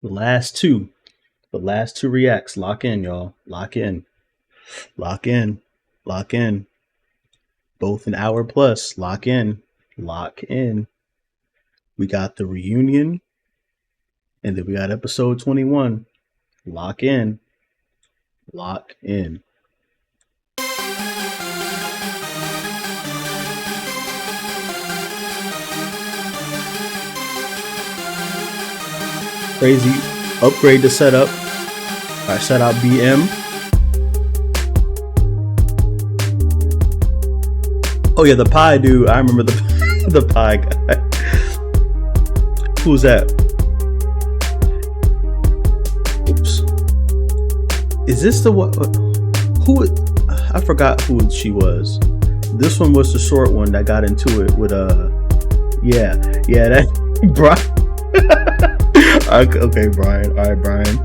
The last two. The last two reacts. Lock in, y'all. Lock in. Lock in. Lock in. Both an hour plus. Lock in. Lock in. We got the reunion. And then we got episode 21. Lock in. Lock in. Crazy upgrade to setup. I set out BM. Oh yeah, the pie dude. I remember the pie guy. Who's that? Oops. Is this the one? Who? I forgot who she was. This one was the short one that got into it with yeah, that Brian. Okay, Brian. All right, Brian.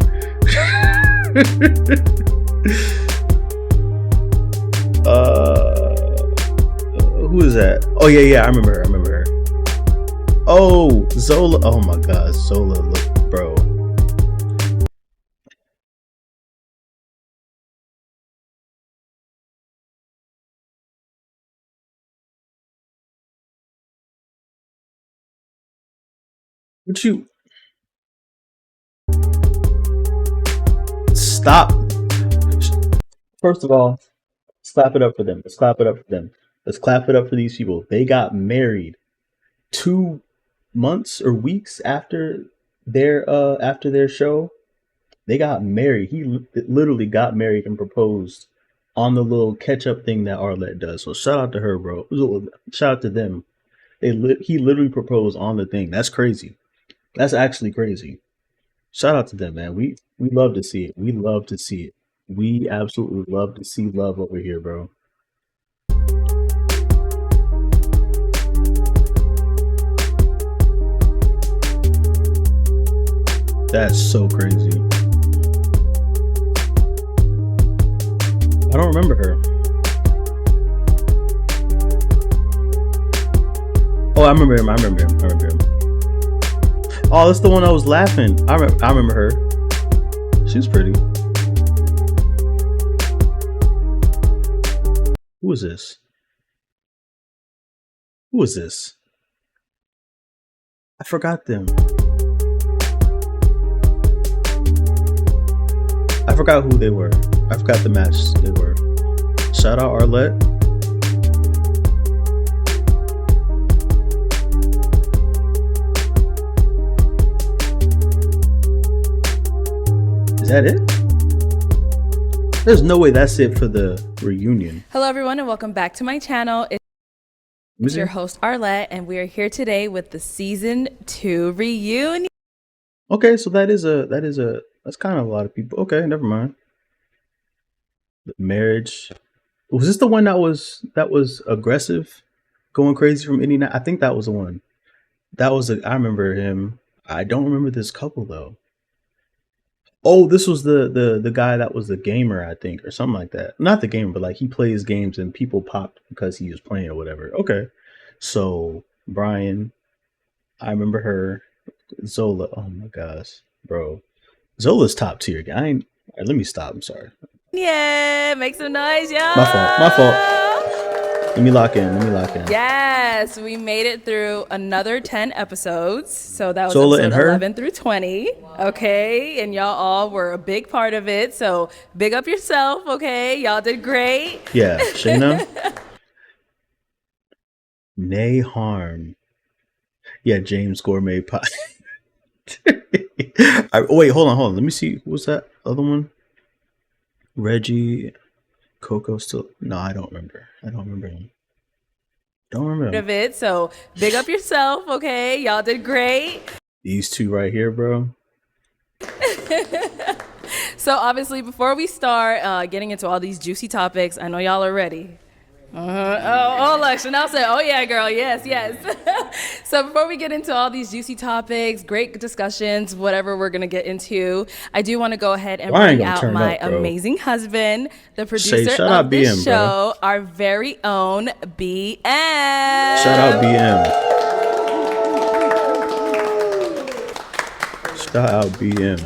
Who is that? Oh yeah, I remember her. Oh, Zola. Oh my God, Zola. Look, bro. Would you stop? First of all, clap it up for them. Let's clap it up for them. Let's clap it up for these people. They got married 2 months or weeks after their show. They got married. He literally got married and proposed on the little catch-up thing that Arlette does. So shout out to her, bro. Shout out to them. He literally proposed on the thing. That's crazy. That's actually crazy. Shout out to them, man. We love to see it. We love to see it. We absolutely love to see love over here, bro. That's so crazy. I don't remember her. Oh, I remember him. Oh, that's the one I was laughing. I remember her. She was pretty. Who is this? I forgot them. I forgot who they were. I forgot the match they were. Shout out Arlette. Is that it? There's no way that's it for the reunion. Hello everyone and welcome back to my channel. It's your host Arlette and we are here today with the season 2 reunion. Okay, so that's kind of a lot of people. Okay, never mind. The marriage. Was this the one that was aggressive, going crazy from Indiana? I think that was the one. I remember him. I don't remember this couple though. Oh, this was the guy that was the gamer, I think, or something like that. Not the gamer, but like he plays games and people popped because he was playing or whatever. Okay. So Brian, I remember her. Zola. Oh my gosh, bro. Zola's top tier. Right, let me stop. I'm sorry. Yeah, make some noise, y'all. My fault. Let me lock in. Yes, we made it through another 10 episodes. So that was Zola episode and her? 11 through 20. Okay, and y'all all were a big part of it. So big up yourself, okay? Y'all did great. Yeah, Shayna. Nay harm. Yeah, James Gourmet Pie. Wait, hold on. Let me see. Who was that other one? Reggie, Coco still. No, I don't remember. him. Of it. So big up yourself, okay? Y'all did great. These two right here, bro. So obviously, before we start getting into all these juicy topics, I know y'all are ready. Oh, look, Chanel said, oh yeah, girl, yes. So before we get into all these juicy topics, great discussions, whatever we're going to get into, I do want to go ahead and bring out my amazing husband, the producer of this show, our very own BM. Shout out BM. Style BM.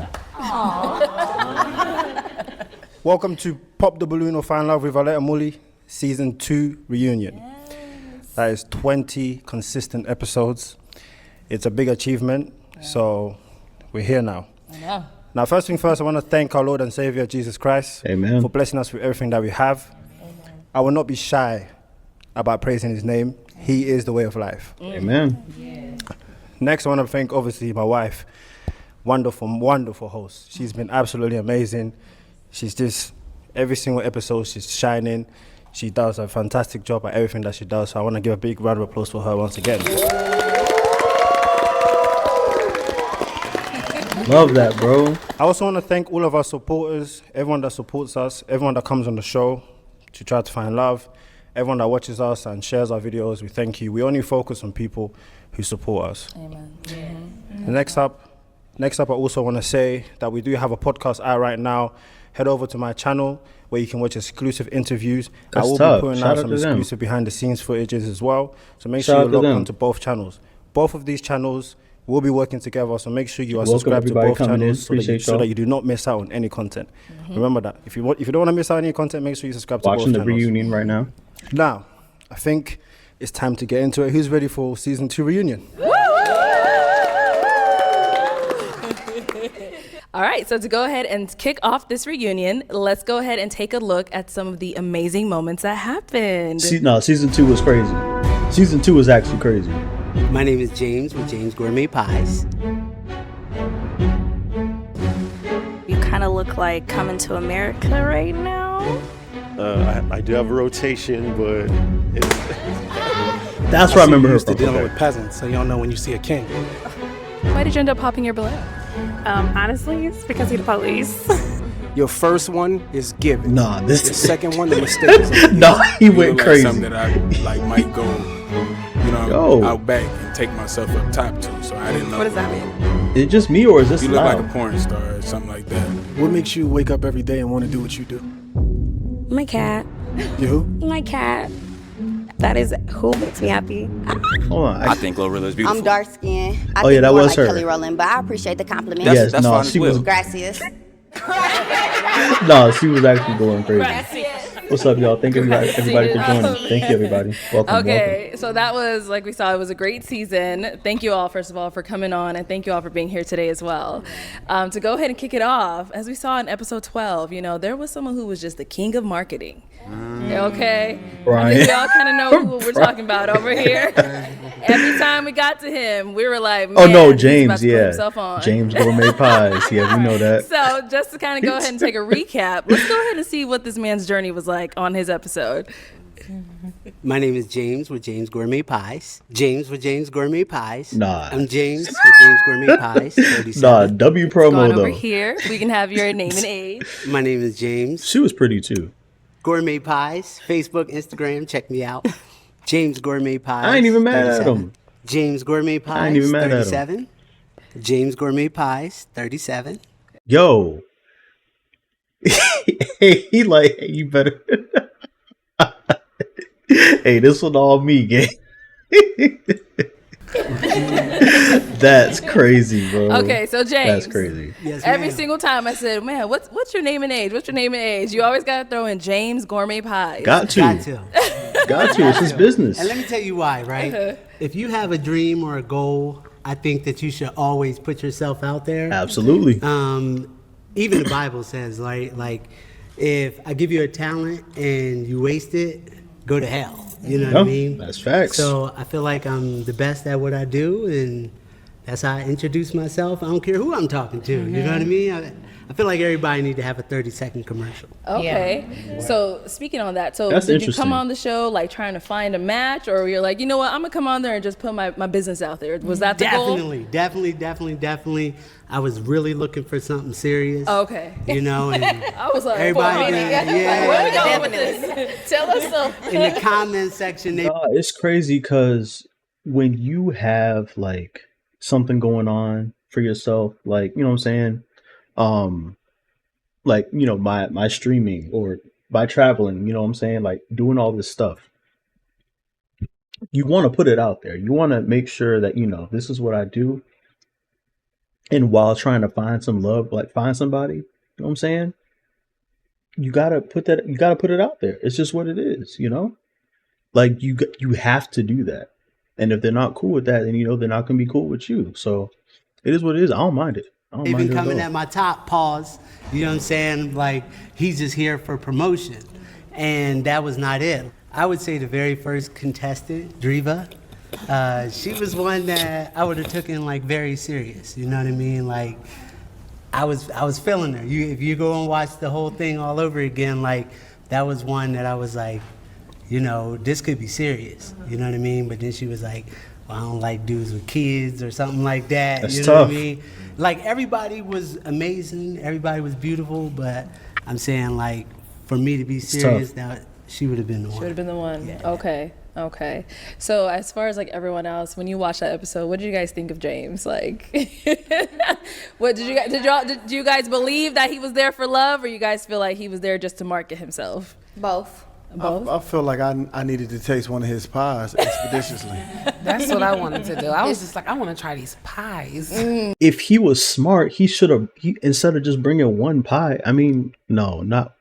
Welcome to Pop the Balloon or Find Love with Arlette Amuli, Season 2 reunion. Yes. That is 20 consistent episodes. It's a big achievement, so we're here now. I know. Now, first thing first, I want to thank our Lord and Savior, Jesus Christ, Amen, for blessing us with everything that we have. Amen. I will not be shy about praising his name. He is the way of life. Amen. Yeah. Next, I want to thank, obviously, my wife. Wonderful, wonderful host. She's been absolutely amazing. She's just, every single episode, she's shining. She does a fantastic job at everything that she does. So I want to give a big round of applause for her once again. Love that, bro. I also want to thank all of our supporters, everyone that supports us, everyone that comes on the show to try to find love, everyone that watches us and shares our videos. We thank you. We only focus on people who support us. Amen. Yeah. Mm-hmm. Next up, I also want to say that we do have a podcast out right now. Head over to my channel where you can watch exclusive interviews. That's I will tough. be putting Shout out out some to them. exclusive behind the scenes footages as well. So make Shout sure out you're to logged them. onto both channels. Both of these channels will be working together. So make sure you are Welcome subscribed to everybody both coming in. channels Appreciate so y'all. that you do not miss out on any content. Mm-hmm. Remember that. If you don't want to miss out on any content, make sure you subscribe to Watching both the channels. reunion right now. Now, I think it's time to get into it. Who's ready for Season 2 reunion? All right, so to go ahead and kick off this reunion, let's go ahead and take a look at some of the amazing moments that happened. Season 2 was crazy. Season 2 was actually crazy. My name is James with James Gourmet Pies. You kind of look like Coming to America right now. I do have a rotation, but That's where I remember her used from. to dealing Okay. with peasants, so you don't know when you see a king. Why did you end up popping your balloon? Honestly, it's because he's the police. Your first one is given. Nah, The this. second one, the mistake is on you. Nah, he You went look like crazy. something that I like might go, Yo. out back and take myself up top to. So I didn't know. What does that mean? Is it just me or is this You look loud? like a porn star or something like that. What makes you wake up every day and want to do what you do? My cat. You who? My cat. That is who makes me happy. Hold on. I think Glorilla's beautiful. I'm dark skinned. I Oh, yeah, think that more was like her. Kelly Rowland, but I appreciate the compliment. Yes, that's no, fine as she well. was. Gracias. No, she was actually going crazy. What's up, y'all? Thank everybody for joining. Thank you, everybody. Welcome. Okay, so that was, like we saw, it was a great season. Thank you all, first of all, for coming on, and thank you all for being here today as well. To go ahead and kick it off, as we saw in episode 12, there was someone who was just the king of marketing. Okay? Brian. I think we all kind of know who we're talking about over here. Every time we got to him, we were like, man, Oh no, he's about James. to put Yeah, himself on. James Gourmet Pies. Yeah, we know that. So just to kind of go ahead and take a recap, let's go ahead and see what this man's journey was like on his episode. My name is James with James Gourmet Pies. James with James Gourmet Pies. Nah. I'm James with James Gourmet Pies. 37. Nah, W Going promo over though. here, we can have your name and age. My name is James She was pretty too. Gourmet Pies. Facebook, Instagram, check me out. James Gourmet Pies. I ain't even mad at 37. him. James Gourmet Pies. I ain't even mad at him. 37. James Gourmet Pies. 37. Yo. He like, hey, you better. Hey, this one all me, gang. That's crazy, bro. Okay, so James. That's crazy. Yes, Every ma'am. single time I said, man, what's your name and age? What's your name and age? You always got to throw in James Gourmet Pies. Got to. Got to. Got to. It's his business. And let me tell you why, right? If you have a dream or a goal, I think that you should always put yourself out there. Absolutely. Even the Bible says, like, if I give you a talent and you waste it, go to hell. You know what I mean? That's facts. So I feel like I'm the best at what I do, and that's how I introduce myself. I don't care who I'm talking to. You know what I mean? I feel like everybody need to have a 30-second commercial. Okay. So speaking on that, so That's did you interesting. come on the show like trying to find a match, or you're like, you know what, I'm gonna come on there and just put my business out there? Was that the goal? Definitely. I was really looking for something serious. Okay. You know, and I was like, everybody, wait a minute. yeah. Where are we going with this? Tell us something. in the comment section, they It's crazy because when you have like something going on for yourself, like, you know what I'm saying? Like, my streaming or by traveling, you know what I'm saying? Like doing all this stuff. You want to put it out there. You want to make sure that, this is what I do. and while trying to find some love, like find somebody, you know what I'm saying? You gotta put it out there. It's just what it is, you know? Like you have to do that. And if they're not cool with that, then you know they're not gonna be cool with you. So it is what it is. I don't mind it. I don't mind Even it coming at at my top, pause. You know what I'm saying? Like, he's just here for promotion. And that was not it. I would say the very first contestant, Driva, she was one that I would have taken like very serious. You know what I mean? Like, I was feeling her. If you go and watch the whole thing all over again, like, that was one that I was like, you know, this could be serious. You know what I mean? But then she was like, well, I don't like dudes with kids or something like that. That's you know tough. what I mean? Like, everybody was amazing. Everybody was beautiful. But I'm saying, like, for me to be serious, that she would have been the one. Should have been the one. Yeah. Okay. So as far as like everyone else, when you watch that episode, what did you guys think of James? Like, what did you guys believe that he was there for love, or you guys feel like he was there just to market himself? Both. Both. I feel like I needed to taste one of his pies expeditiously. That's what I wanted to do. I was just like, I want to try these pies. If he was smart, he should have. Instead of just bringing one pie. I mean, no, not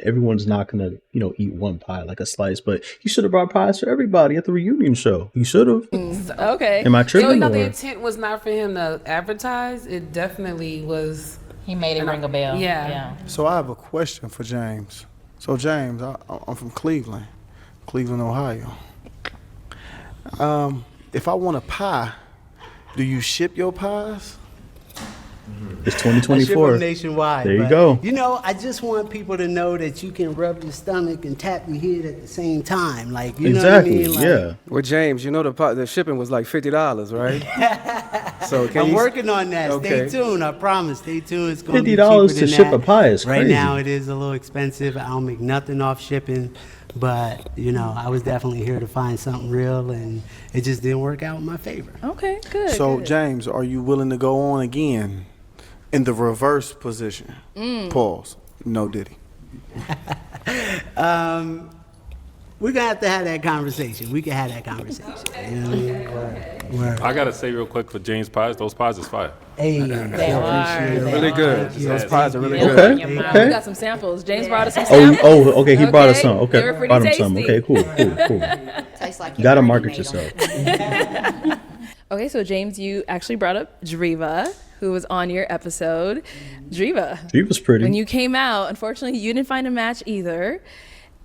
everyone's not gonna, you know, eat one pie like a slice. But he should have brought pies for everybody at the reunion show. He should have. Okay. Am I tripping? Even though the or- intent was not for him to advertise, it definitely was. He made it ring a bell. Yeah. So I have a question for James. So James, I'm from Cleveland, Ohio. If I want a pie, do you ship your pies? It's I ship 2024. them nationwide. There you but, go. You know, I just want people to know that you can rub your stomach and tap your head at the same time. Like, you Exactly. know what I mean? Like, Yeah. Well, James, you know the shipping was like $50, right? So can I'm you working on that. Okay. Stay tuned. I promise. Stay tuned. It's going to be $50 cheaper to than ship that. a pie is Right crazy. now, it is a little expensive. I don't make nothing off shipping, but you know, I was definitely here to find something real, and it just didn't work out in my favor. Okay. Good. So good. James, are you willing to go on again in the reverse position? Pause. No Diddy. We're gonna have to have that conversation. We can have that conversation. You know what I mean? Word. I gotta say real quick for James pies, those pies is fire. Hey, They are. really good? Those pies are really They'll good. burn your mouth. We got some samples. James brought us some samples. Okay. He brought us some. They Okay. were pretty Brought him tasty. some. Okay. Cool. Tastes like You gotta already market made 'em. yourself. Okay, so James, you actually brought up Driva, who was on your episode. Driva. He was pretty. When you came out, unfortunately, you didn't find a match either.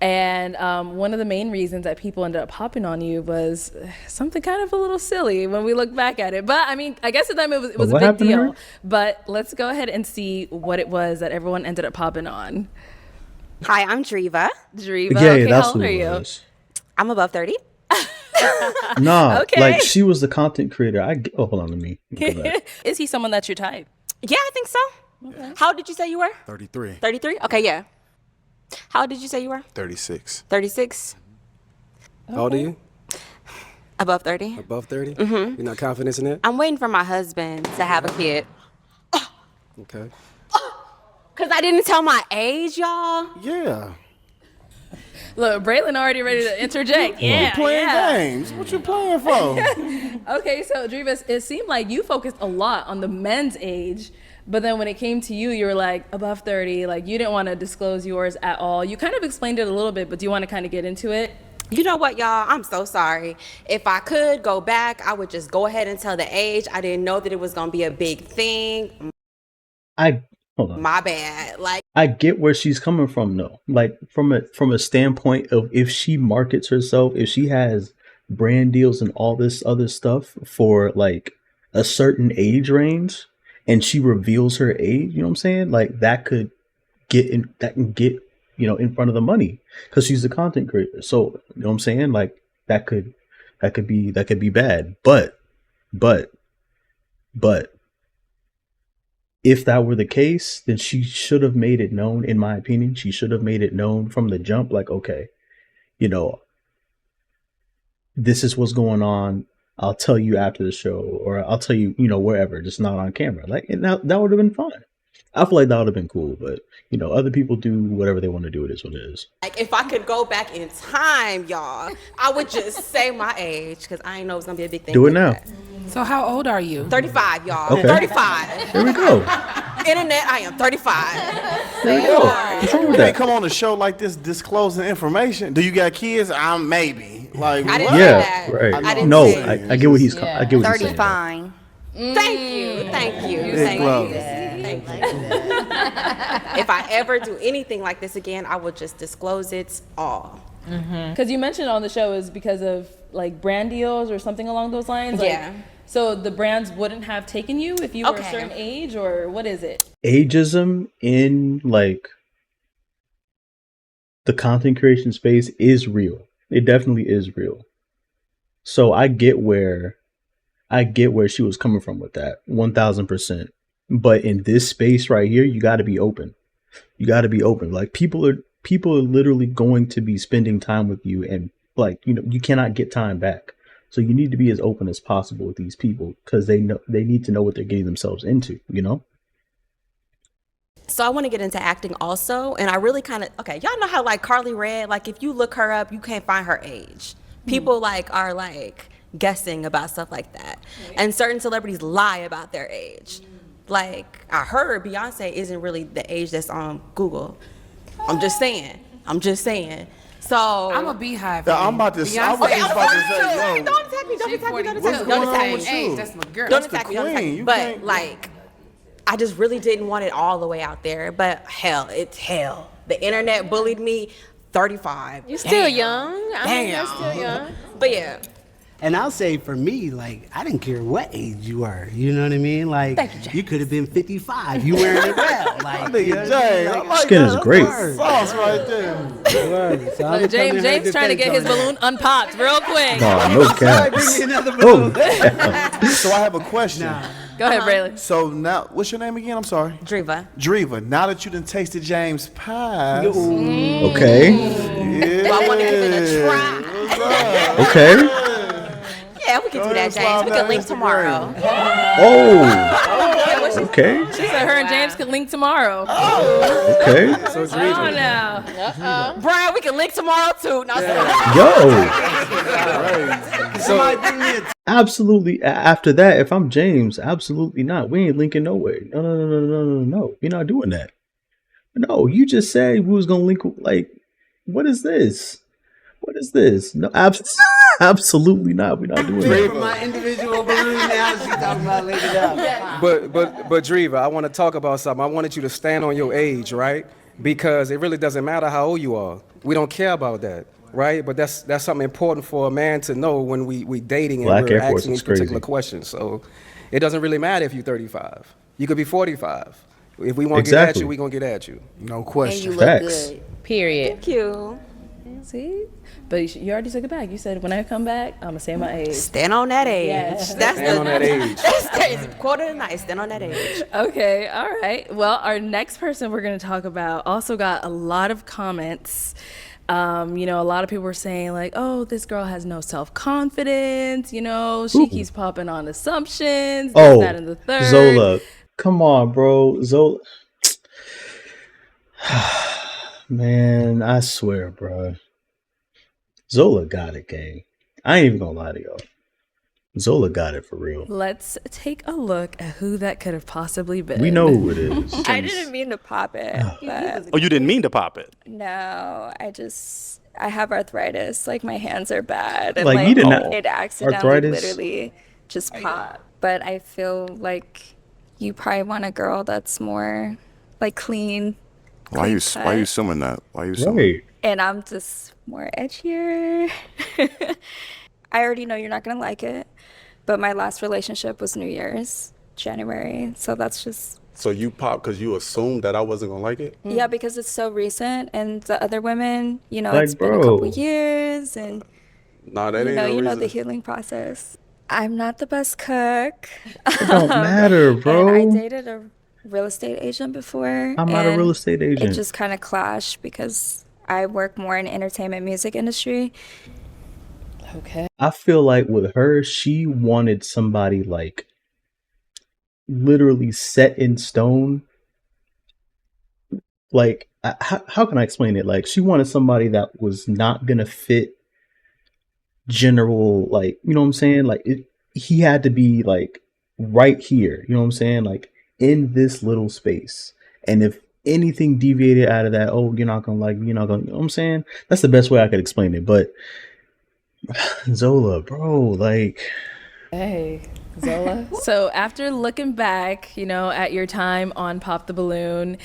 And one of the main reasons that people ended up hopping on you was something kind of a little silly when we look back at it. But I mean, I guess at the time it was a What big happened to her? deal. But let's go ahead and see what it was that everyone ended up hopping on. Hi, I'm Driva. Driva, Yeah, okay, that's how who old are it you? was. I'm above 30. Nah, Okay. like she was the content creator. Hold on, let me go back. Is he someone that's your type? Yeah, I think so. Okay. How old did you say you were? 33. 33? Okay, yeah. How old did you say you were? 36. 36? How old are you? Above 30? Above 30? You're not confident in it? I'm waiting for my husband to have a kid. Okay. Because I didn't tell my age, y'all. Yeah. Look, Braylon already ready to interject. Yeah, Playing yeah. games. What you playing for? Okay, so Driva, it seemed like you focused a lot on the men's age, but then when it came to you, you were like above 30, like you didn't want to disclose yours at all. You kind of explained it a little bit, but do you want to kind of get into it? You know what, y'all? I'm so sorry. If I could go back, I would just go ahead and tell the age. I didn't know that it was going to be a big thing. Hold on. My bad. Like, I get where she's coming from though. Like from a standpoint of if she markets herself, if she has brand deals and all this other stuff for like a certain age range and she reveals her age, you know what I'm saying? Like that can get, you know, in front of the money because she's a content creator. So, you know what I'm saying? Like that could be bad. But if that were the case, then she should have made it known, in my opinion. She should have made it known from the jump, like, okay, you know, this is what's going on. I'll tell you after the show, or I'll tell you, you know, wherever, just not on camera. Like, and that would have been fine. I feel like that would have been cool, but other people do whatever they want to do. It is what it is. Like, if I could go back in time, y'all, I would just say my age, because I ain't know it was gonna be a big thing. Do it now. So how old are you? 35, y'all. Okay. 35. There we go. Internet, I am 35. There we go. What's wrong with They that? come on a show like this disclosing information. Do you got kids? I'm maybe. Like, I didn't what? say Yeah, that. right. I didn't No, say I get what he's. I get what he's saying. 35. Thank you. Thank you. Big Thank love. you. Thank you. If I ever do anything like this again, I will just disclose it all. Because you mentioned on the show is because of like brand deals or something along those lines. Like, Yeah. So the brands wouldn't have taken you if you were a Okay. certain age, or what is it? Ageism in like the content creation space is real. It definitely is real. So I get where she was coming from with that 1000%. But in this space right here, you got to be open. You got to be open. Like people are literally going to be spending time with you, and like you cannot get time back. So you need to be as open as possible with these people, because they need to know what they're getting themselves into. So I want to get into acting also, and I really y'all know how like Carly Red, like if you look her up, you can't find her age. People like are like guessing about stuff like that, and certain celebrities lie about their age. Like I heard Beyonce isn't really the age that's on Google. I'm just saying. So I'm a beehive. Yeah, I'm about to say, Beyonce say, is yo, don't attack me. Don't attack me. Don't what's attack me. going Don't on attack with me. you? That's my girl. Don't That's the attack me. Don't attack queen. me. You But can't- like, I just really didn't want it all the way out there. But hell, it's hell. The internet bullied me. 35. You're still young. I mean, you're Damn. still young. But yeah. And I'll say for me, like, I didn't care what age you were. You know what I mean? Like, you could have been 55. You wearing it well. Like, you know what I mean? Like, Skin is great. Sauce right there. word. So I'm Look, coming to her James trying to get his defense on balloon unpopped real quick. Oh, no cap. Bring me another Oh, balloon. So I have a question. Go ahead, Braylon. So now, what's your name again? I'm sorry. Driva. Driva. Now that you done tasted James' pies. okay. Yeah. Do I want to give it a try? Okay. Yeah, we can do that, James. We can link tomorrow. Oh. Okay. She said her and James could link tomorrow. Okay. So now. Brian, we can link tomorrow too. No, Yo. Absolutely. After that, if I'm James, absolutely not. We ain't linking no way. No. We're not doing that. No, you just said we was gonna link. Like, what is this? What is this? No, absolutely not. We're not doing For that. my individual balloon now, she's talking about later down. But Driva, I want to talk about something. I wanted you to stand on your age, right? Because it really doesn't matter how old you are. We don't care about that, right? But that's something important for a man to know when we dating and Black we're Air Force asking is these particular crazy. questions. So it doesn't really matter if you're 35. You could be 45. If we want to Exactly. get at you, we're going to get at you. No question. And you look Facts. good. Period. Thank you. See? But you already took it back. You said, when I come back, I'm going to say my age. Stand on that age. Yeah. That's Stand on that age. That's quote of the night. Stand on that age. Okay, all right. Well, our next person we're going to talk about also got a lot of comments. A lot of people were saying like, oh, this girl has no self-confidence. She keeps popping on assumptions. This, that, and the third. Zola. Come on, bro. Zola. Man, I swear, bro. Zola got it, gang. I ain't even gonna lie to y'all. Zola got it for real. Let's take a look at who that could have possibly been. We know who it is. I didn't mean to pop it. But Oh, you didn't mean to pop it. no, I have arthritis. Like my hands are bad. And Like, you did not- it accidentally arthritis? literally just popped. But I feel like you probably want a girl that's more like clean. Why you cut. assuming that? Why you assuming? Right. And I'm just more edgier. I already know you're not gonna like it, but my last relationship was New Year's, January. So that's just So you popped because you assumed that I wasn't gonna like it? yeah, because it's so recent, and the other women, Like, it's been a bro. couple years, and Nah, that ain't no you know reason. the healing process. I'm not the best cook. It don't matter, bro. And I dated a real estate agent before. I'm not a and real estate agent. It just kind of clashed because I work more in entertainment music industry. Okay. I feel like with her, she wanted somebody like literally set in stone Like, how can I explain it? Like, she wanted somebody that was not gonna fit general, like, you know what I'm saying? Like, he had to be like right here, you know what I'm saying? Like in this little space. And if anything deviated out of that, oh, you're not gonna like, you're not gonna, you know what I'm saying? That's the best way I could explain it. But Zola, bro, like, Hey, Zola. So after looking back, at your time on Pop the Balloon,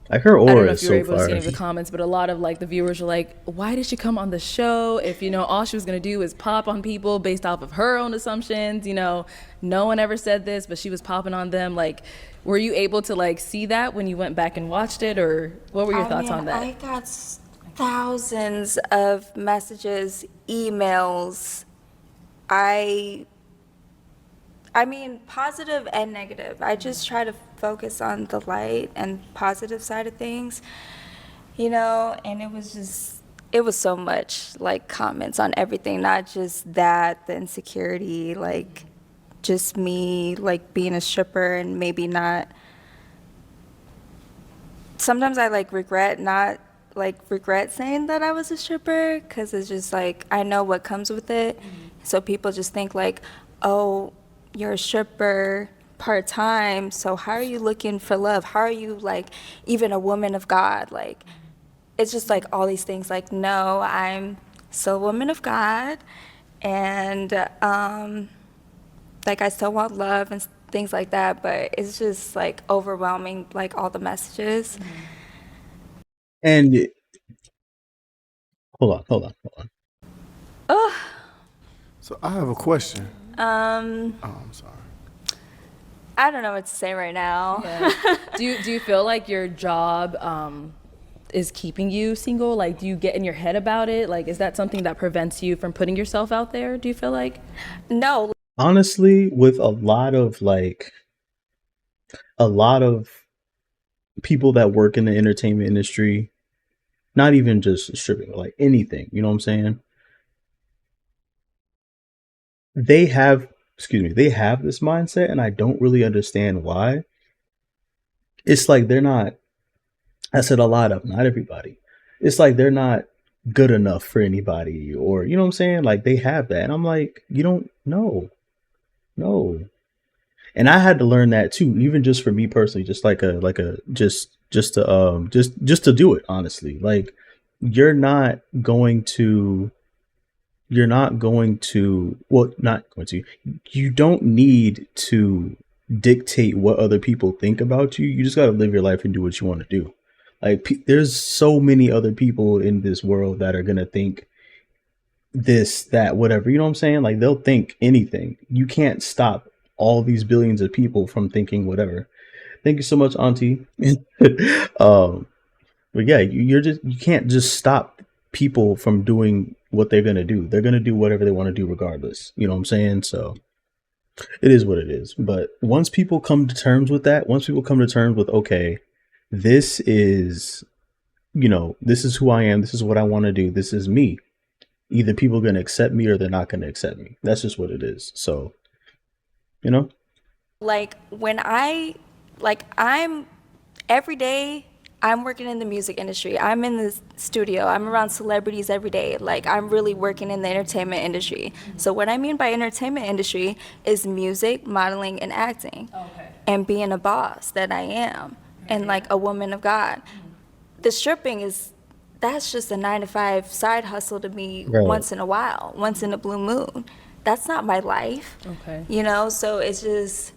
like her I don't aura know is if you were so able to see fire. any of the comments, but a lot of like the viewers were like, why did she come on the show if, all she was going to do is pop on people based off of her own assumptions? No one ever said this, but she was popping on them. Like, were you able to like see that when you went back and watched it, or what were your thoughts on that? I got thousands of messages, emails. I mean, positive and negative. I just try to focus on the light and positive side of things, and it was so much like comments on everything, not just that, the insecurity, like just me like being a stripper and maybe not. Sometimes I like regret saying that I was a stripper because it's just like I know what comes with it. So people just think like, oh, you're a stripper part-time, so how are you looking for love? How are you like even a woman of God? Like it's just like all these things. Like, no, I'm still a woman of God, and like I still want love and things like that, but it's just like overwhelming, like all the messages. And hold on. Oh, So I have a question. Oh, I'm sorry. I don't know what to say right now. Yeah. Do you feel like your job is keeping you single? Like, do you get in your head about it? Like, is that something that prevents you from putting yourself out there? Do you feel like? No. Honestly, with a lot of people that work in the entertainment industry, not even just stripping, but like anything, you know what I'm saying? They have this mindset, and I don't really understand why. It's like they're not, I said a lot of, not everybody. It's like they're not good enough for anybody, or you know what I'm saying? Like they have that. And I'm like, you don't know. No. And I had to learn that too, even just for me personally, just just to do it, honestly. Like you're not going to not going to, you don't need to dictate what other people think about you. You just got to live your life and do what you want to do. Like there's so many other people in this world that are going to think this, that, whatever, you know what I'm saying? Like they'll think anything. You can't stop all these billions of people from thinking whatever. Thank you so much, Auntie. But yeah, you can't just stop people from doing what they're gonna do. They're gonna do whatever they want to do regardless. You know what I'm saying? So it is what it is. But once people come to terms with that, okay, this is, this is who I am, this is what I want to do, this is me. Either people are gonna accept me or they're not gonna accept me. That's just what it is. So, Like when I'm every day I'm working in the music industry. I'm in the studio. I'm around celebrities every day. Like I'm really working in the entertainment industry. So what I mean by entertainment industry is music, modeling, and acting. Okay. And being a boss that I am, and like a woman of God. The stripping that's just a 9-to-5 side hustle to me. Right. Once in a while, once in a blue moon. That's not my life. Okay. So it's just.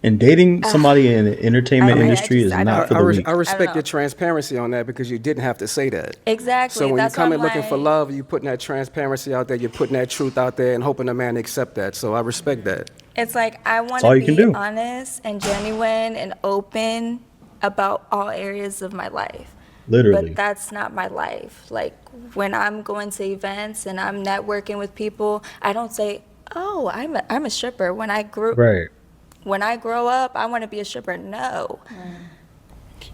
And dating somebody in the entertainment industry is not for the weak. I respect your transparency on that because you didn't have to say that. Exactly. So when you come in looking for love, you're putting that transparency out there, you're putting that truth out there and hoping a man accept that. So I respect that. It's like I want to be honest and genuine and open about all areas of my life. Literally. But that's not my life. Like when I'm going to events and I'm networking with people, I don't say, "Oh, I'm a stripper." When I grow up, I want to be a stripper. No.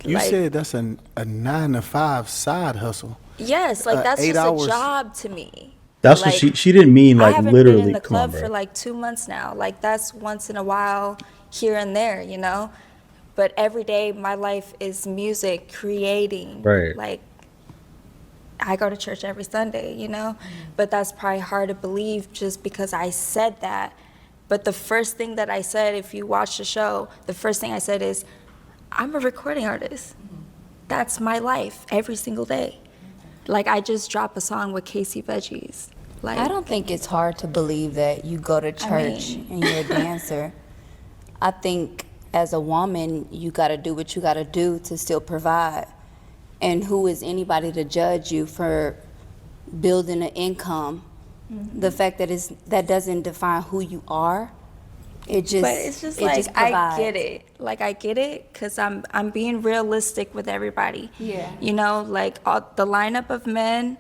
You said that's a 9-to-5 side hustle. Yes, like that's just a job to me. That's like, what she didn't mean. Like I haven't literally. been in the club for like 2 months now. Like that's once in a while, here and there, But every day my life is music, creating. Right. Like, I go to church every Sunday, you know? But that's probably hard to believe just because I said that. But the first thing that I said, if you watch the show, the first thing I said is, I'm a recording artist. That's my life every single day. Like, I just dropped a song with Casey Veggies. Like, I don't think it's hard to believe that you go to church and you're a dancer. I think as a woman, you got to do what you got to do to still provide. And who is anybody to judge you for building an income? The fact that that doesn't define who you are. It just, but it's just it like, just I provides. get it. Like, I get it because I'm being realistic with everybody. Yeah. You know, like the lineup of men,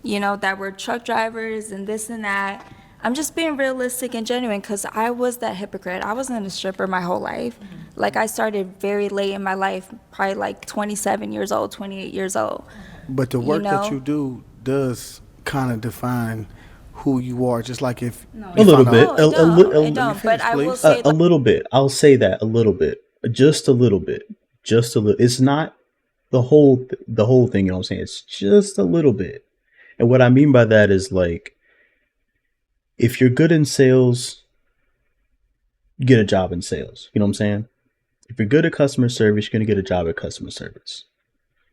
you know, that were truck drivers and this and that. I'm just being realistic and genuine because I was that hypocrite. I wasn't a stripper my whole life. Like, I started very late in my life, probably like 27 years old, 28 years old. But the work know? that you do does kind of define who you are. Just like if A little bit. No, it don't. But I will say, A little bit. I'll say that a little bit. Just a little bit. Just a little. It's not the whole thing. You know what I'm saying? It's just a little bit. And what I mean by that is, like, if you're good in sales, you get a job in sales. You know what I'm saying? If you're good at customer service, you're going to get a job at customer service.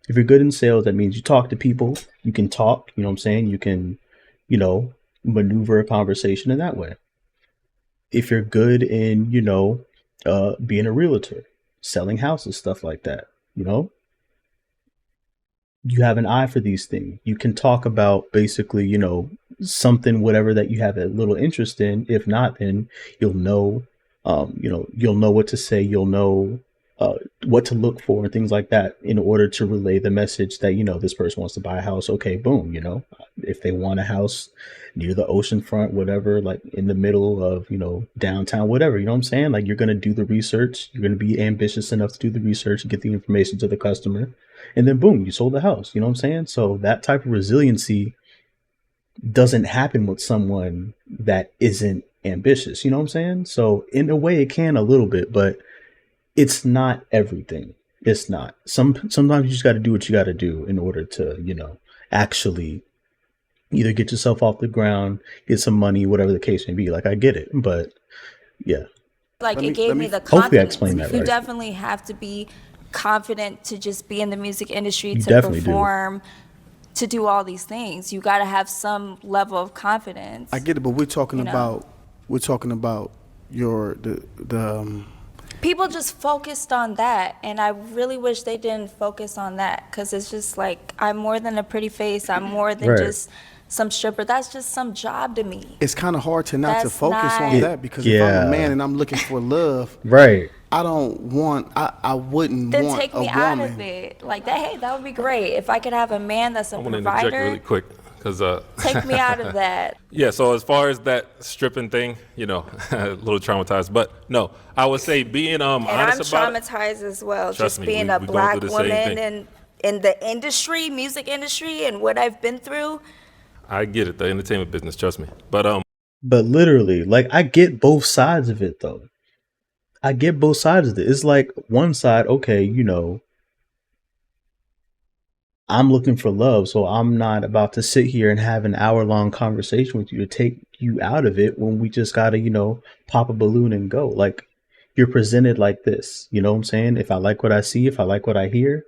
If you're good in sales, that means you talk to people. You can talk. You know what I'm saying? You can, you know, maneuver a conversation in that way. If you're good in, you know, being a realtor, selling houses, stuff like that, you know, you have an eye for these things. You can talk about basically, you know, something, whatever that you have a little interest in. If not, then you'll know, you'll know what to say. You'll know what to look for and things like that in order to relay the message that, you know, this person wants to buy a house. Okay, boom, you know, if they want a house near the ocean front, whatever, like in the middle of, you know, downtown, whatever, you know what I'm saying? Like, you're going to do the research. You're going to be ambitious enough to do the research and get the information to the customer. And then boom, you sold the house. You know what I'm saying? So that type of resiliency doesn't happen with someone that isn't ambitious. You know what I'm saying? So in a way it can a little bit, but it's not everything. It's not. Sometimes you just got to do what you got to do in order to, you know, actually either get yourself off the ground, get some money, whatever the case may be. Like, I get it, but yeah. like, it gave me the hopefully I confidence. explained that You right. definitely have to be confident to just be in the music industry, You to definitely do. perform, to do all these things. You got to have some level of confidence. I get it, but we're talking You know? about the People just focused on that, and I really wish they didn't focus on that, because it's just like, I'm more than a pretty face. I'm more than Right. just some stripper. That's just some job to me. it's kind of hard to not to That's focus not- on that because if I'm Yeah. a man and I'm looking for love, Right. I wouldn't Then want take a me out woman. of it. Like that, hey, that would be great. If I could have a man that's a I want to interject provider, really quick because take me out of that. Yeah, so as far as that stripping thing, you know, a little traumatized, but no, I would say being And I'm honest about it. traumatized as well, Trust just me, being we a going black through the same woman thing. in the industry, music industry, and what I've been through. I get it, the entertainment business, trust me. But But literally, like, I get both sides of it, though. I get both sides of it. It's like one side, okay, you know, I'm looking for love, so I'm not about to sit here and have an hour-long conversation with you to take you out of it when we just gotta, you know, pop a balloon and go. Like, you're presented like this, you know what I'm saying? If I like what I see, if I like what I hear,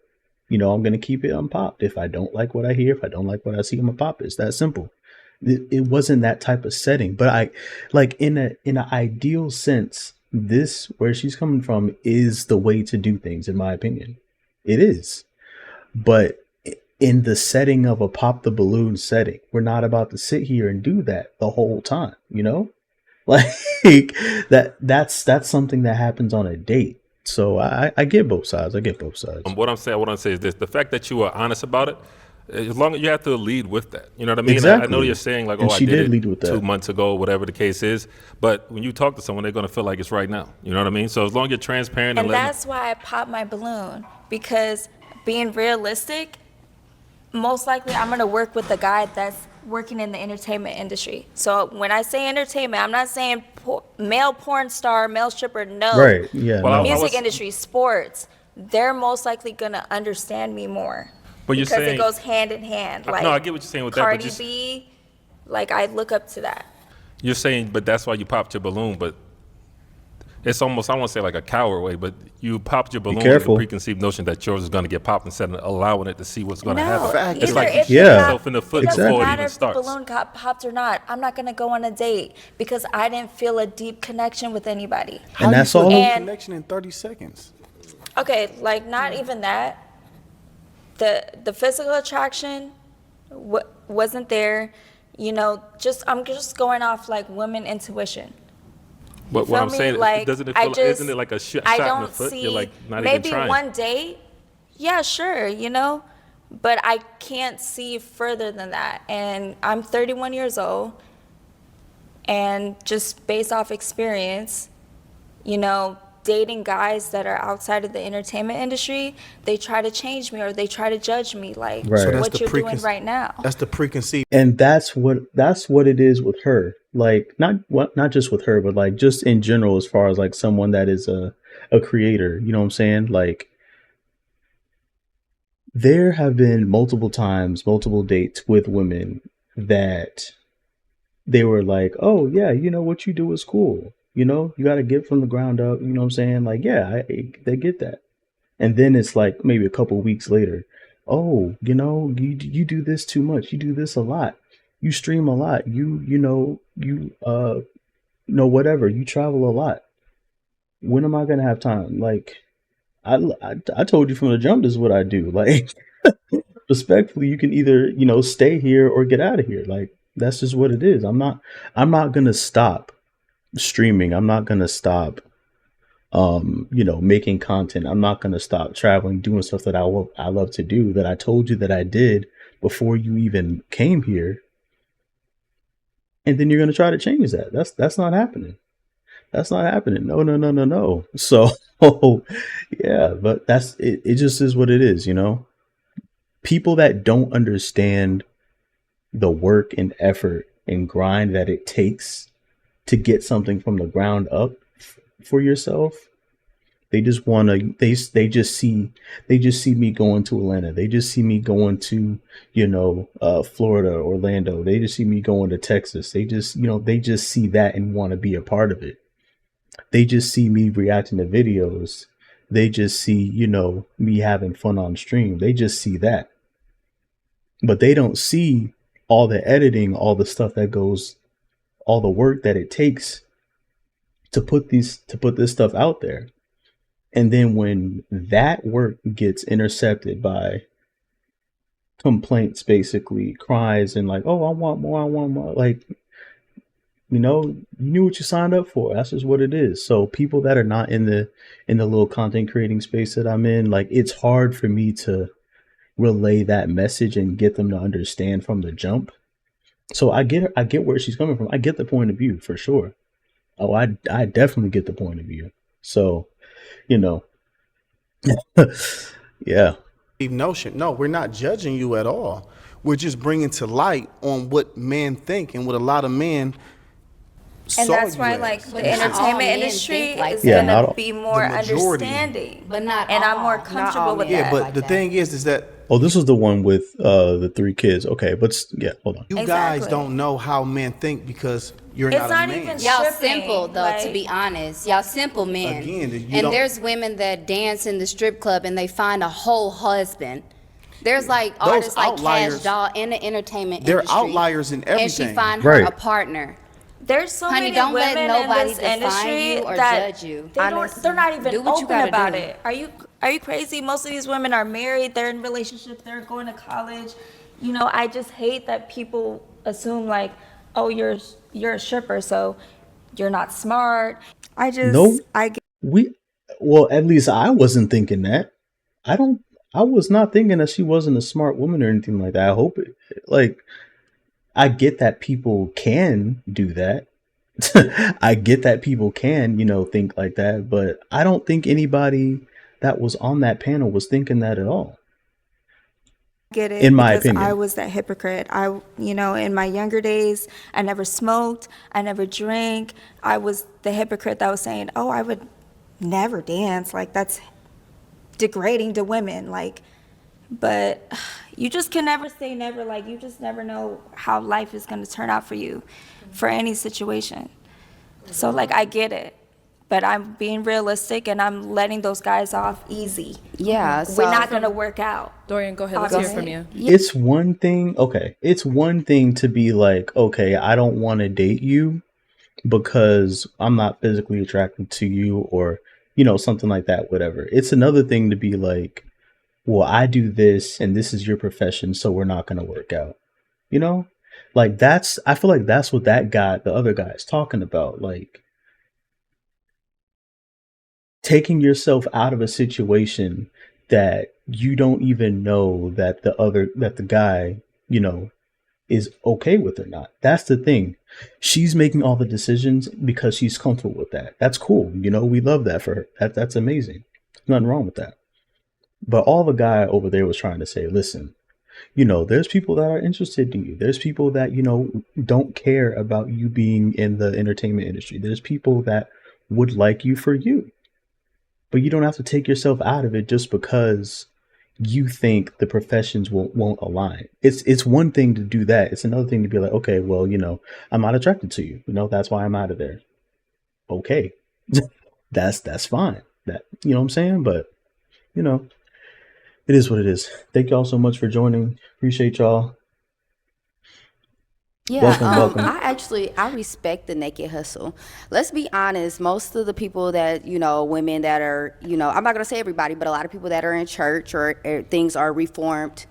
you know, I'm gonna keep it unpopped. If I don't like what I hear, if I don't like what I see, I'm gonna pop it. It's that simple. It wasn't that type of setting, but I, like, in an ideal sense, this, where she's coming from, is the way to do things, in my opinion. It is. But in the setting of a pop the balloon setting, we're not about to sit here and do that the whole time, you know? Like, that's something that happens on a date. So I get both sides. I get both sides. what I'm saying is this: the fact that you are honest about it, as long as you have to lead with that, you know what I mean? Exactly. I know you're saying like, And oh, I she did did it lead with that. 2 months ago, whatever the case is. But when you talk to someone, they're gonna feel like it's right now. You know what I mean? So as long as you're transparent and And letting that's why I popped my balloon, because being realistic, most likely I'm gonna work with a guy that's working in the entertainment industry. So when I say entertainment, I'm not saying male porn star, male stripper, no. Right, yeah, Well, no. Music industry, sports, they're most likely gonna understand me more. But you're because saying- it goes hand in hand. Like, no, I get what you're saying with that, but Cardi just- B, like I look up to that. You're saying, but that's why you popped your balloon, but it's almost, I won't say like a coward way, but you popped your balloon with the careful. preconceived notion that yours is going to get popped instead of allowing it to see what's going to happen. It's either like you if shoot you're not- yourself in the foot it doesn't before it matter even if starts. the balloon got popped or not. I'm not gonna go on a date because I didn't feel a deep connection with anybody. And that's all. And- Connection in 30 seconds. Okay, like not even that. The physical attraction wasn't there. You know, I'm just going off like women intuition. But what Feel I'm me? saying, Like, doesn't it I feel, just- isn't it like a shot I in the don't foot? see You're like not maybe even trying. one date. Yeah, sure, you know, but I can't see further than that. And I'm 31 years old, and just based off experience, you know, dating guys that are outside of the entertainment industry, they try to change me or they try to judge me like Right. So that's what the you're doing preconce- right now. That's the preconceived. And that's what it is with her. Like not just with her, but like just in general, as far as like someone that is a creator. You know what I'm saying? Like there have been multiple times, multiple dates with women that they were like, oh yeah, you know what you do is cool. You know, you got to get from the ground up. You know what I'm saying? Like, yeah, they get that. And then it's like maybe a couple weeks later, oh, you know, you do this too much. You do this a lot. You stream a lot. You know whatever. You travel a lot. When am I gonna have time? Like, I told you from the jump, this is what I do. Like, respectfully, you can either stay here or get out of here. Like, that's just what it is. I'm not gonna stop streaming. I'm not gonna stop making content. I'm not gonna stop traveling, doing stuff that I love to do, that I told you that I did before you even came here. And then you're gonna try to change that. That's not happening. That's not happening. No. So yeah, but that's it. It just is what it is, you know. People that don't understand the work and effort and grind that it takes to get something from the ground up for yourself, they just want to, they just see me going to Atlanta. They just see me going to, Florida, Orlando. They just see me going to Texas. They just see that and want to be a part of it. They just see me reacting to videos. They just see, me having fun on stream. They just see that. But they don't see all the editing, all the stuff that goes, all the work that it takes to put this stuff out there. And then when that work gets intercepted by complaints, basically cries and like, oh, I want more. Like, you knew what you signed up for. That's just what it is. So people that are not in the little content creating space that I'm in, like, it's hard for me to relay that message and get them to understand from the jump. So I get where she's coming from. I get the point of view for sure. Oh, I definitely get the point of view. So, yeah. Notion. No, we're not judging you at all. We're just bringing to light on what men think and what a lot of men And saw that's you why, as. like, the But not all entertainment men industry think like is that. Yeah, gonna not- be more The majority. understanding, But not and all. I'm more Not comfortable all with men. that. Yeah, but like the that. thing is that Oh, this was the one with the 3 kids. Okay, but yeah, hold on. you Exactly. guys don't know how men think because you're It's not not a man. even Y'all Shipping, simple though, to like- be honest. Y'all simple men. Again, you and don't- there's women that dance in the strip club and they find a whole husband. There's like Those artists like outliers- Cash Doll in the entertainment They're industry. outliers in And she everything. find her Right. a partner. There's so Honey, many don't let women nobody in this define industry you or that judge you. they're not even Do what you open gotta about do. it. Are you crazy? Most of these women are married. They're in relationships. They're going to college. I just hate that people assume like, oh, you're a stripper, so you're not smart. No, well, at least I wasn't thinking that. I was not thinking that she wasn't a smart woman or anything like that. I hope it, like, I get that people can do that. I get that people can, think like that, but I don't think anybody that was on that panel was thinking that at all. get it In my because opinion. I was that hypocrite. In my younger days, I never smoked, I never drank. I was the hypocrite that was saying, "Oh, I would never dance. Like that's degrading to women." But you just can never say never. Like you just never know how life is going to turn out for you, for any situation. So I get it. But I'm being realistic and I'm letting those guys off easy. Yeah, We're not going to work out. Dorian, go ahead. Let's hear it from you. It's one thing, okay. It's one thing to be like, okay, I don't want to date you because I'm not physically attracted to you or, something like that, whatever. It's another thing to be like, well, I do this and this is your profession, so we're not going to work out. I feel like that's what the other guy is talking about. Taking yourself out of a situation that you don't even know that the guy, is okay with or not. That's the thing. She's making all the decisions because she's comfortable with that. That's cool. We love that for her. That's amazing. Nothing wrong with that. But all the guy over there was trying to say, listen, there's people that are interested in you. There's people that, don't care about you being in the entertainment industry. There's people that would like you for you. But you don't have to take yourself out of it just because you think the professions won't align. It's one thing to do that. It's another thing to be like, okay, well, I'm not attracted to you. That's why I'm out of there. Okay. that's fine. That, you know what I'm saying? But, it is what it is. Thank y'all so much for joining. Appreciate y'all. Yeah, welcome. I respect the naked hustle. Let's be honest, most of the people that, women that are, I'm not going to say everybody, but a lot of people that are in church or things are reformed,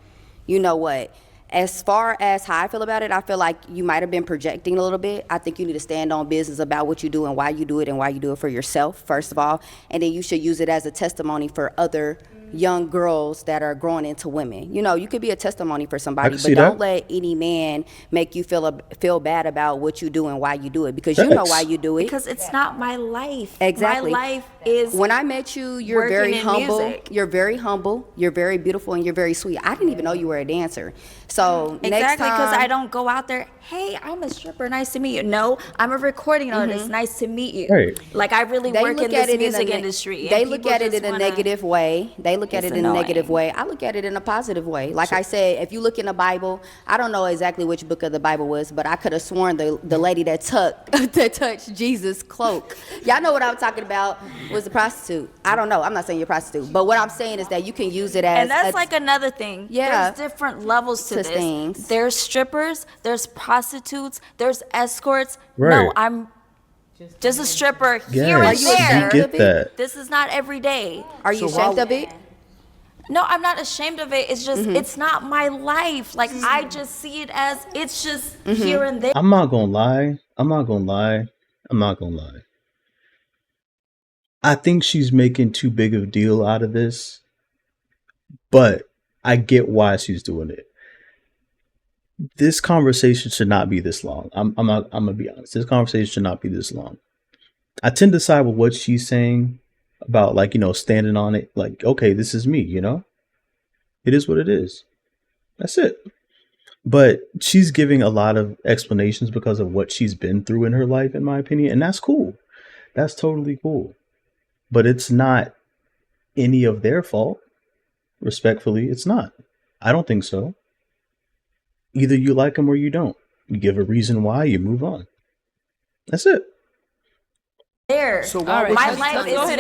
what? As far as how I feel about it, I feel like you might have been projecting a little bit. I think you need to stand on business about what you do and why you do it and why you do it for yourself, first of all. And then you should use it as a testimony for other young girls that are growing into women. You could be a testimony for somebody, but don't let any man make you feel bad about what you do and why you do it, because you know why you do it. Because it's not my life. Exactly. My life is when I met you, you're very humble. Music. You're very humble. You're very beautiful, and you're very sweet. I didn't even know you were a dancer. So next exactly, because I don't go out there, hey, I'm a stripper, nice to meet you. No, I'm a recording artist, nice to meet you. Right. I really work in this music industry. They look at it in a negative way. They look at it in a negative way. I look at it in a positive way. Like I said, if you look in the Bible, I don't know exactly which book of the Bible was, but I could have sworn the lady that touched Jesus' cloak. Y'all know what I'm talking about, was a prostitute. I don't know. I'm not saying you're a prostitute. But what I'm saying is that you can use it as... And that's another thing. Yeah. There's different levels to this. Things. There's strippers, there's prostitutes, there's escorts. Right. No, I'm just a stripper here and there. We get that. This is not every day. Are you ashamed of it? No, I'm not ashamed of it. It's just, it's not my life. I just see it as, it's just here and there. I'm not gonna lie. I think she's making too big of a deal out of this, but I get why she's doing it. This conversation should not be this long. I'm gonna be honest. This conversation should not be this long. I tend to side with what she's saying about standing on it. Okay, this is me, It is what it is. That's it. But she's giving a lot of explanations because of what she's been through in her life, in my opinion. And that's cool. That's totally cool. But it's not any of their fault. Respectfully, it's not. I don't think so. Either you like them or you don't. You give a reason why, you move on. That's it. There. So all right, my let's life go is ahead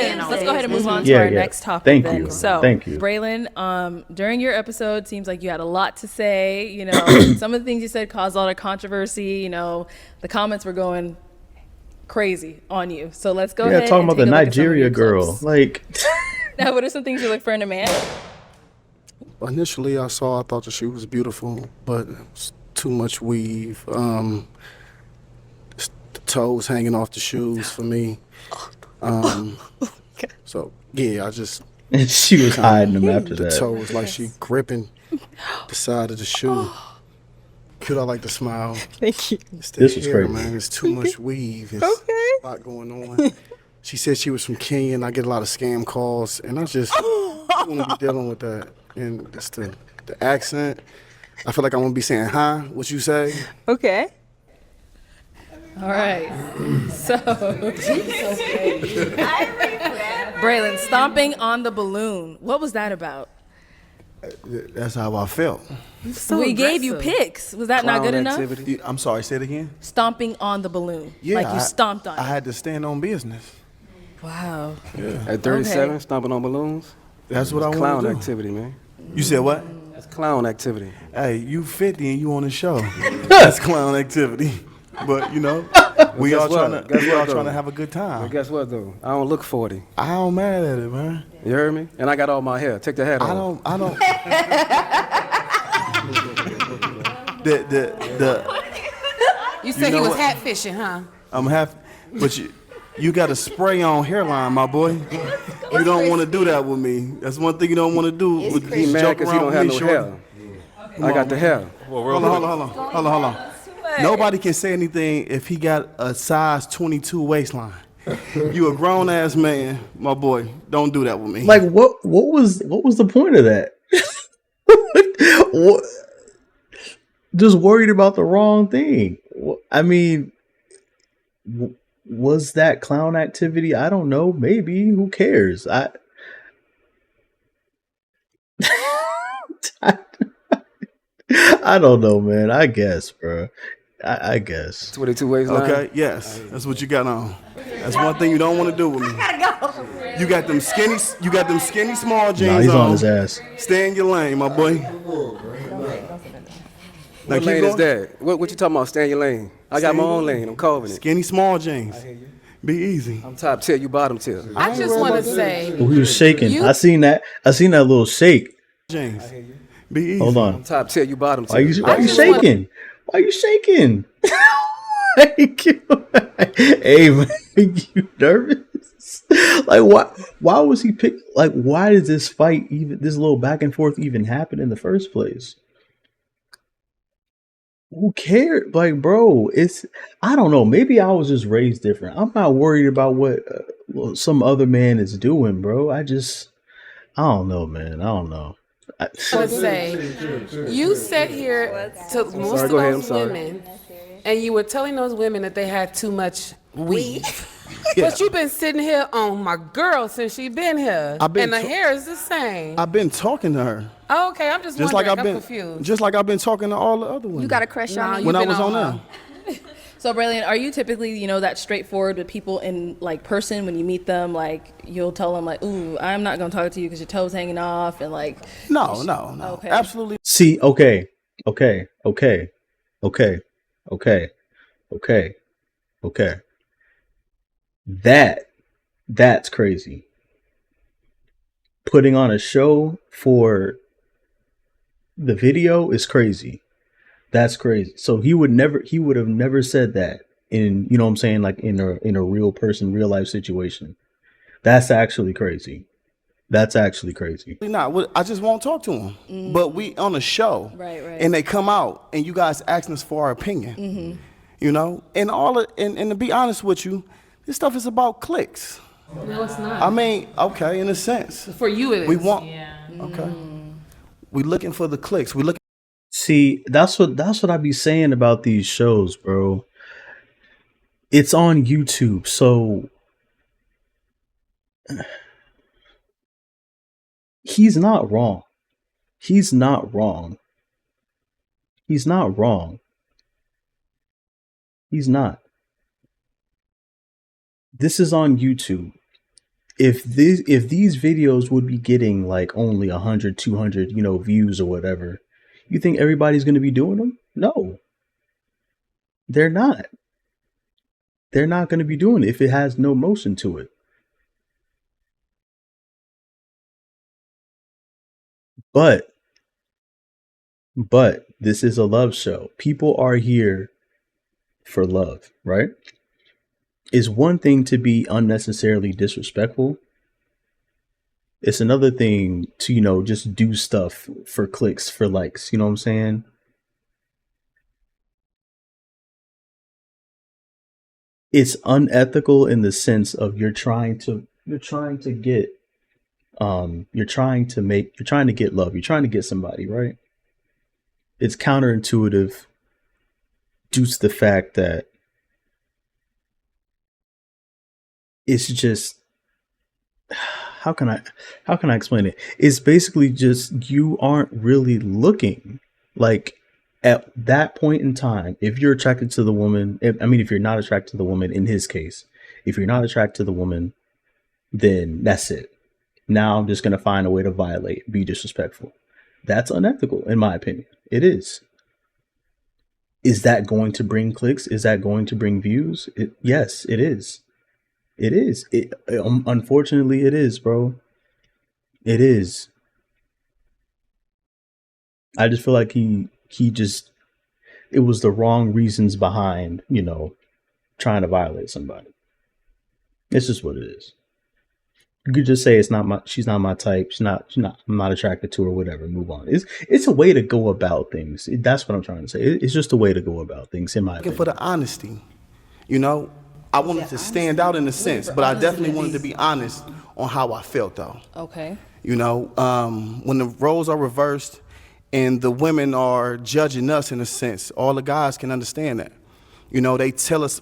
and move on to our next topic. Thank then. you. So, Thank you. Braylon, during your episode, seems like you had a lot to say. Some of the things you said caused a lot of controversy. The comments were going crazy on you. So let's go ahead. Yeah, talking about the Nigeria girl. Now, what are some things you look for in a man? Initially, I thought that she was beautiful, but it was too much weave. The toes hanging off the shoes for me. So yeah, I just. And she was hiding them after the that. The toes like she gripping the side of the shoe. Cute, I like to smile. Thank you. This was crazy, man. It's too much weave. It's a lot going on. She said she was from Kenya, and I get a lot of scam calls, and I just gonna be dealing with that, and just the accent. I feel like I'm gonna be saying, "Huh? What you say?" Okay. All right. So, Braylon, stomping on the balloon. What was that about? That's how I felt. We gave you pics. Was that not good enough? I'm sorry. Say it again. Stomping on the balloon. Yeah, Like you stomped on I it. had to stand on business. Wow. Yeah. At 37, Okay. stomping on balloons. That's what I want to Clown do. activity, man. You said what? That's clown activity. Hey, you 50 and you on the show. That's clown activity. But you know, we all trying to have a good time. But guess what though? I don't look 40. I don't mad at it, man. You heard me? And I got all my hair. Take the hat off. I don't. You said You know he was what? hat fishing, huh? I'm half, but you got a spray on hairline, my boy. You don't want to do that with me. That's one thing you don't want to do. With He mad because he don't have no hair. I got the hair. Hold on. Nobody can say anything if he got a size 22 waistline. You a grown ass man, my boy. Don't do that with me. Like what was the point of that? What? Just worried about the wrong thing. I mean, was that clown activity? I don't know. Maybe. Who cares? I don't know, man. I guess, bro. I guess. 22 waistline. Okay, yes. That's what you got on. That's one thing you don't want to do with me. You got them skinny small jeans Nah, he's on on. his ass. Stay in your lane, my boy. What lane is that? What you talking about? Stay in your lane. I got my own lane. I'm carving it. Skinny small jeans. Be easy. I'm top tier. You bottom tier. I just want to say, Oh, he was shaking. I seen that little shake. Jeans. Be easy. Hold on. I'm top tier. You bottom tier. Why you shaking? Why you shaking? Hey man, you nervous? Like why was he picked? Like why did this fight even this little back and forth even happen in the first place? Who cared? Like, bro, I don't know. Maybe I was just raised different. I'm not worried about what some other man is doing, bro. I don't know, man. I don't know. I would say, you sat here to most of those women, and you were telling those women that they had too much weave. Yeah. But you've been sitting here on my girl since she been here, and the hair is the same. I've been talking to her. Oh, okay, I'm just Just wondering. like I'm confused. Just like I've been talking to all the other women. You got a crush on me? When I was on there. So, Braylon, are you typically, that straightforward with people in like person when you meet them? Like you'll tell them like, "Ooh, I'm not gonna talk to you because your toes hanging off," and like. No. Okay. Absolutely. See, okay. That's crazy. Putting on a show for the video is crazy. That's crazy. So he would have never said that in, you know what I'm saying, like in a real person, real life situation. That's actually crazy. That's actually crazy. Not. I just won't talk to him. But we on a show, Right. and they come out, and you guys asking us for our opinion. You know, and and to be honest with you, this stuff is about clicks. No, it's not. I mean, okay, in a sense. For you, it is. We want. Okay. We looking for the clicks. We looking. See, that's what I be saying about these shows, bro. It's on YouTube, so he's not wrong. He's not wrong. He's not wrong. He's not. This is on YouTube. If these videos would be getting like only 100, 200, views or whatever, you think everybody's going to be doing them? No. They're not. They're not going to be doing it if it has no motion to it. But this is a love show. People are here for love, right? It's one thing to be unnecessarily disrespectful. It's another thing to, just do stuff for clicks, for likes. You know what I'm saying? It's unethical in the sense of you're trying to get you're trying to get love, you're trying to get somebody, right? It's counterintuitive due to the fact that it's just, how can I explain it? It's basically just you aren't really looking. Like at that point in time, if you're attracted to the woman, if you're not attracted to the woman, in his case, if you're not attracted to the woman, then that's it. Now I'm just going to find a way to violate, be disrespectful. That's unethical, in my opinion. It is. Is that going to bring clicks? Is that going to bring views? Yes, it is. It is. Unfortunately, it is, bro. It is. I just feel like he just, it was the wrong reasons behind, trying to violate somebody. It's just what it is. You could just say she's not my type. I'm not attracted to her, whatever. Move on. It's a way to go about things. That's what I'm trying to say. It's just a way to go about things, in my opinion. For the honesty, I wanted to stand out in a sense, but I definitely wanted to be honest on how I felt, though. Okay. When the roles are reversed and the women are judging us in a sense, all the guys can understand that. They tell us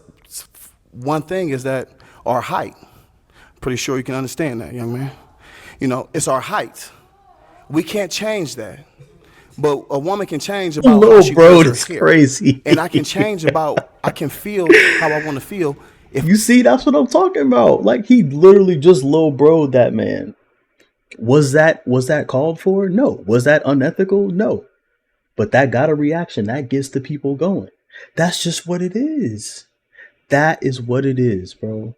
one thing is that our height. Pretty sure you can understand that, young man. It's our height. We can't change that. But a woman can change about how she bro, wears it's her hair. crazy. And I can change I can feel how I want to feel. You see, that's what I'm talking about. Like, he literally just low broed that man. Was that called for? No. Was that unethical? No. But that got a reaction. That gets the people going. That's just what it is. That is what it is, bro.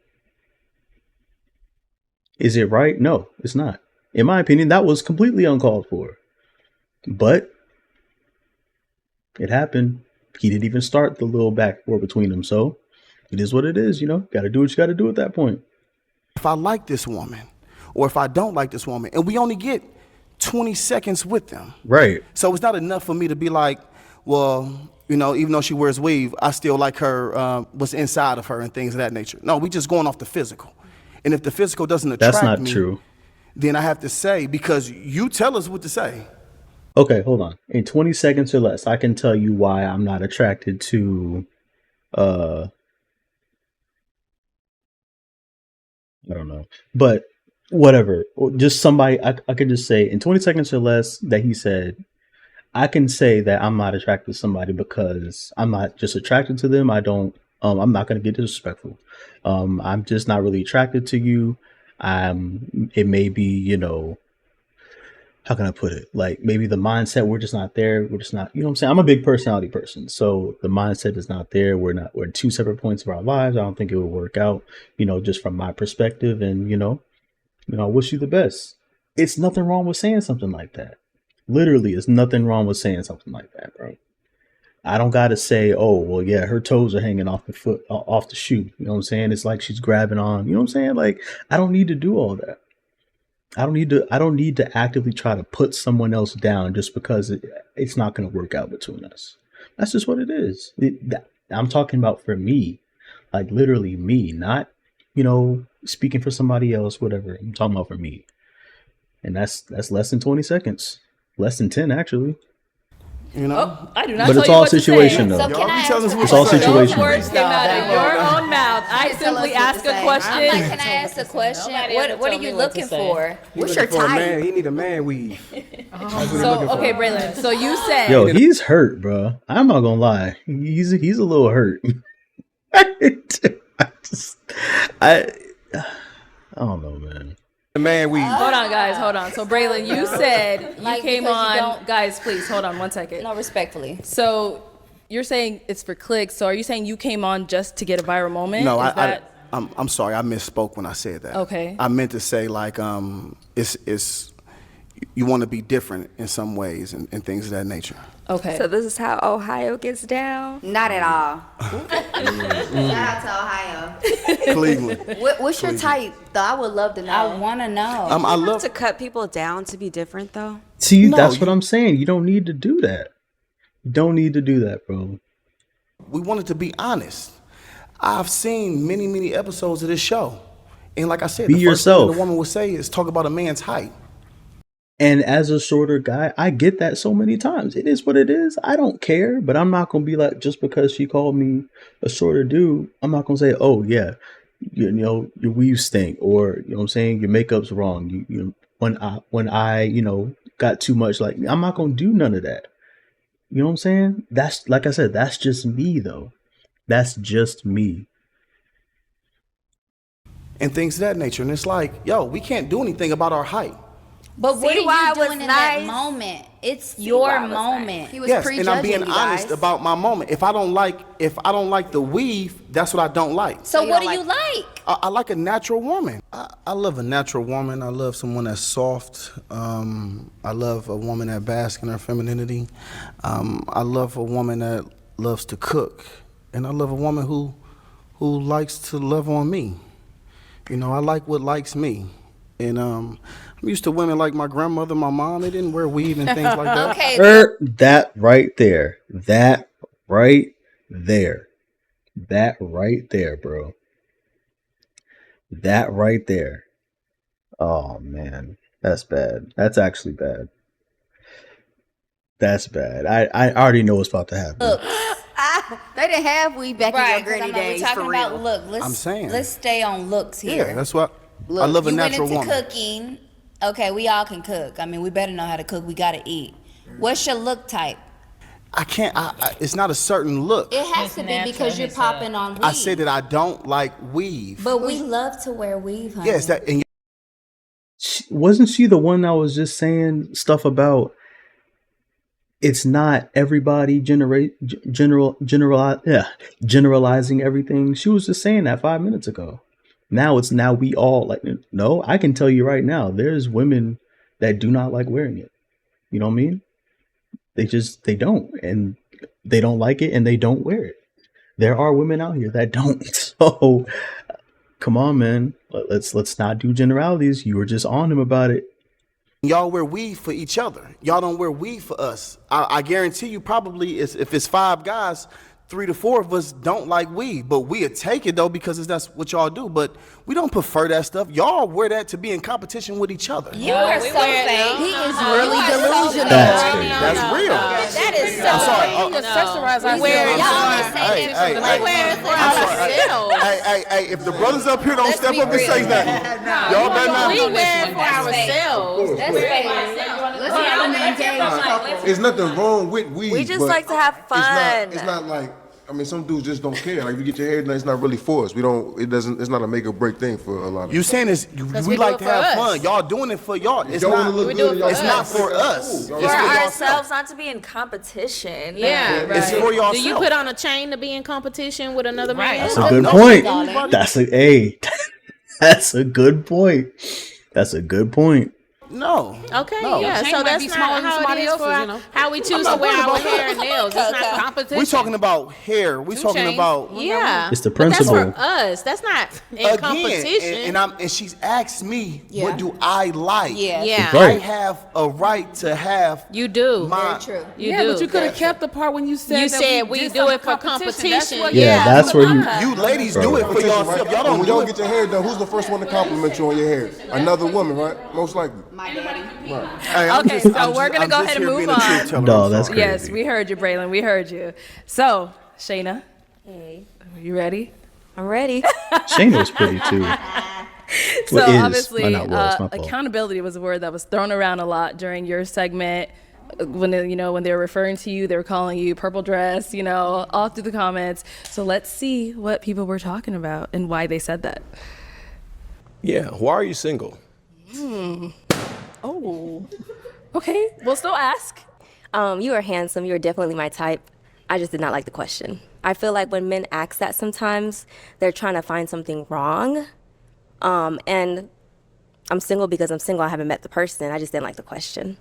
Is it right? No, it's not. In my opinion, that was completely uncalled for. But it happened. He didn't even start the little back war between them. So it is what it is, Got to do what you got to do at that point. If I like this woman or if I don't like this woman, and we only get 20 seconds with them. Right. So it's not enough for me to be like, well, even though she wears weave, I still like her, what's inside of her and things of that nature. No, we just going off the physical. And if the physical doesn't attract me, that's not true. Then I have to say, because you tell us what to say. Okay, hold on. In 20 seconds or less, I can tell you why I'm not attracted to, I don't know, but whatever. Just somebody, I could just say in 20 seconds or less that he said, I can say that I'm not attracted to somebody because I'm not just attracted to them. I'm not going to get disrespectful. I'm just not really attracted to you. It may be, how can I put it? Like maybe the mindset, we're just not there. We're just not, what I'm saying? I'm a big personality person. So the mindset is not there. We're two separate points of our lives. I don't think it would work out, just from my perspective. And, I wish you the best. It's nothing wrong with saying something like that. Literally, it's nothing wrong with saying something like that, bro. I don't got to say, oh, well, yeah, her toes are hanging off the shoe. You know what I'm saying? It's like she's grabbing on, you know what I'm saying? Like, I don't need to do all that. I don't need to actively try to put someone else down just because it's not going to work out between us. That's just what it is. I'm talking about for me, like literally me, not, speaking for somebody else, whatever. I'm talking about for me. And that's less than 20 seconds. Less than 10, actually. Oh, I do not. But tell it's you all what to say. situation, though. So Y'all be telling us what It's to all say. situational. Those words came out of your own mouth. I simply ask a question. I'm like, can I ask a question? What are you looking for? What's your type? He need a man weave. So, okay, Braylon. So you said. Yo, he's hurt, bro. I'm not gonna lie. He's a little hurt. I don't know, man. The man weave. Hold on, guys. Hold on. So, Braylon, you said you Like, came because you on. don't- Guys, please hold on 1 second. No, respectfully. So, you're saying it's for clicks. So, are you saying you came on just to get a viral moment? No, Is that- I'm sorry. I misspoke when I said that. Okay. I meant to say like it's you want to be different in some ways and things of that nature. Okay. So this is how Ohio gets down? Not at all. Shout out to Ohio. Cleveland. What's your type, though? I would love to know. I want to know. I You love have to cut people down to be different, though. See, No, that's what I'm saying. You don't need to do that. You don't need to do that, bro. We wanted to be honest. I've seen many episodes of this show, And like I said, Be the first thing yourself. that a woman would say is talk about a man's height. And as a shorter guy, I get that so many times. It is what it is. I don't care, but I'm not gonna be like, just because she called me a shorter dude, I'm not gonna say, oh yeah, you know, your weave stink, or you know what I'm saying, your makeup's wrong. You when I got too much, like, I'm not gonna do none of that. You know what I'm saying? That's, like I said, that's just me though. That's just me. And things of that nature. And it's like, yo, we can't do anything about our height. But what See are why you it was doing in that nice? moment? It's why your it was nice. moment. He was Yes, and I'm prejudging being you honest guys. about my moment. If I don't like the weave, that's what I don't like. So what do you like? I like a natural woman. I love a natural woman. I love someone that's soft. I love a woman that basks in her femininity. I love a woman that loves to cook, and I love a woman who likes to love on me. You know, I like what likes me. And I'm used to women like my grandmother, my mom. They didn't wear weave and things like that. Okay. That right there. That right there. That right there, bro. That right there. Oh man, that's bad. That's actually bad. That's bad. I already know what's about to happen. Look, They didn't have weed back in your right? 'Cause granny I'm like, days we're talking for about real. look. I'm saying. Let's stay on looks here. Yeah, that's what Look, I love a you natural went into woman. cooking. Okay, we all can cook. I mean, we better know how to cook. We gotta eat. What's your look type? I can't. it's not a certain look. It has to be because you're popping on weave. I said that I don't like weave. But we love to wear weave, honey. Yes, that. And Wasn't she the one that was just saying stuff about it's not everybody generalizing everything? She was just saying that 5 minutes ago. Now we all like, no, I can tell you right now, there's women that do not like wearing it. You know what I mean? They don't, and they don't like it, and they don't wear it. There are women out here that don't. So come on, man. Let's not do generalities. You were just on him about it. y'all wear weave for each other. Y'all don't wear weave for us. I guarantee you, probably if it's 5 guys, 3 to 4 of us don't like weave, but we'll take it though because that's what y'all do. But we don't prefer that stuff. Y'all wear that to be in competition with each other. You are so fake. He is really delusional. That's crazy. That's real. That is so I'm sorry. fake. Accessorize We wear it. Y'all only say Hey, that hey, for hey. we wear it for I'm sorry. ourselves. Hey, if the brothers up here don't step up and say that, y'all better not. We wear it for ourselves. That's fake. Let's not engage. There's nothing wrong with weed. We just but like to have fun. It's not like, I mean, some dudes just don't care. Like, if you get your hair done, it's not really for us. It's not a make or break thing for a lot of You saying is we do like it to for have us. fun. Y'all doing it for y'all. It's Y'all not. wanna look We good, do it It's for not us. for us. Cool. It's For for yourself. ourselves, not to be in competition. Yeah, right. It's for yourself. Do you put on a chain to be in competition with another man? That's a good point. That's a good point. That's a good point. No. Okay, No. yeah. Chain So might that's be not smaller than how somebody it is else's, for you know. how we choose I'm to not wear worried our about hair and nails. It's not competition. We're talking about hair. We're talking chains. about Yeah. It's the But that's principle. for us. That's not in again. competition. And she's asked me, what do I like? Yeah. Yeah. I Right. have a right to have. You do. My, True. You yeah, do. but you could have kept the part when you said You that said we we did do some it for competition. Yeah, that's where You ladies do it for competition, yourself. right? Y'all And don't when do y'all it. get your hair done, who's the first one to compliment you on your hair? Another woman, right? Most likely. My daddy. Right. Hey, I'm Okay, just- so I'm we're just- gonna I'm go just ahead and here move being a truth on. teller. No, I'm that's sorry. crazy. Yes, we heard you, Braylon. We heard you. So, Shayna, Hey, you ready? I'm ready. Shayna's pretty too. So Well, is. obviously, Oh, not was, my fault. accountability was a word that was thrown around a lot during your segment. When they were referring to you, they were calling you purple dress. All through the comments. So let's see what people were talking about and why they said that. Yeah, why are you single? Oh, okay. We'll still ask. You are handsome. You are definitely my type. I just did not like the question. I feel like when men ask that sometimes, they're trying to find something wrong. And I'm single because I'm single. I haven't met the person. I just didn't like the question.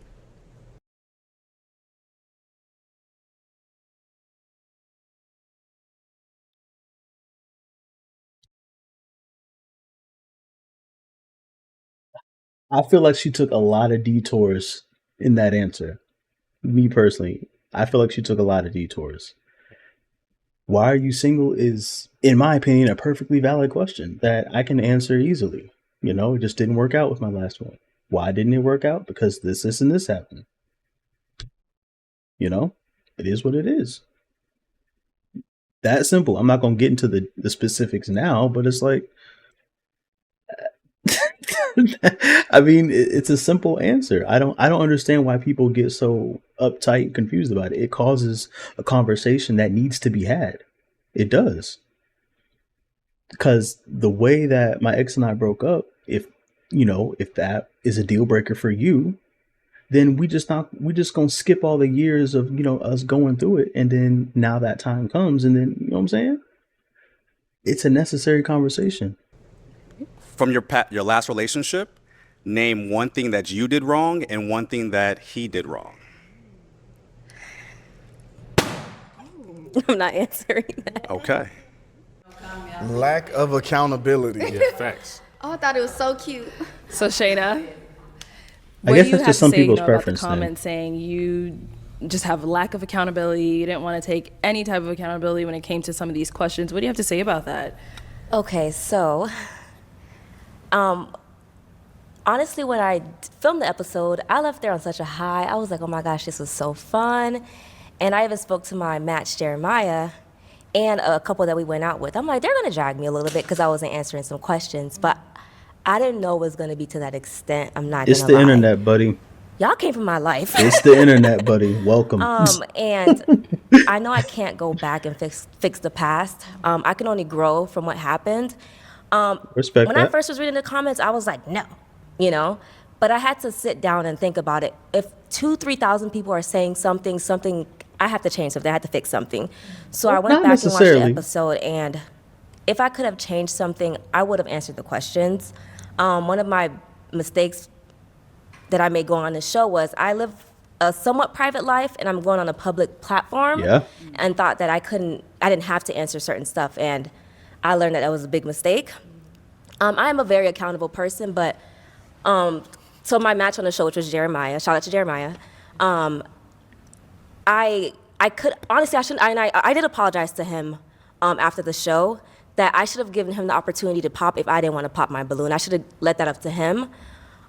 I feel like she took a lot of detours in that answer. Me personally, I feel like she took a lot of detours. Why are you single is, in my opinion, a perfectly valid question that I can answer easily. You know, it just didn't work out with my last one. Why didn't it work out? Because this, and this happened. You know, it is what it is. That simple. I'm not going to get into the specifics now, but it's like, I mean, it's a simple answer. I don't understand why people get so uptight and confused about it. It causes a conversation that needs to be had. It does. Because the way that my ex and I broke up, if that is a deal breaker for you, then we just gonna skip all the years of, us going through it, and then now that time comes, and then, you know what I'm saying? It's a necessary conversation. From your last relationship, name one thing that you did wrong and one thing that he did wrong. I'm not answering that. Okay. Lack of accountability. Yeah, facts. Oh, I thought it was so cute. So Shayna, I guess that's just some people's about the preference. comment saying you just have lack of accountability. You didn't want to take any type of accountability when it came to some of these questions. What do you have to say about that? Okay, so honestly, when I filmed the episode, I left there on such a high. I was like, oh my gosh, this was so fun. And I even spoke to my match, Jeremiah, and a couple that we went out with. I'm like, they're gonna drag me a little bit because I wasn't answering some questions, but I didn't know it was gonna be to that extent. I'm not gonna lie. It's the internet, buddy. Y'all came from my life. It's the internet, buddy. Welcome. And I know I can't go back and fix the past. I can only grow from what happened. Respect when that. I first was reading the comments, I was like, no, but I had to sit down and think about it. If 3,000 people are saying something, I have to change something. I had to fix something. So I went Not back and watched the necessarily. episode, and if I could have changed something, I would have answered the questions. One of my mistakes that I made going on this show was I live a somewhat private life, and I'm going on a public platform, Yeah. and thought that I didn't have to answer certain stuff, and I learned that was a big mistake. I am a very accountable person, but so my match on the show, which was Jeremiah, shout out to Jeremiah, I could honestly, I did apologize to him after the show that I should have given him the opportunity to pop if I didn't want to pop my balloon. I should have let that up to him.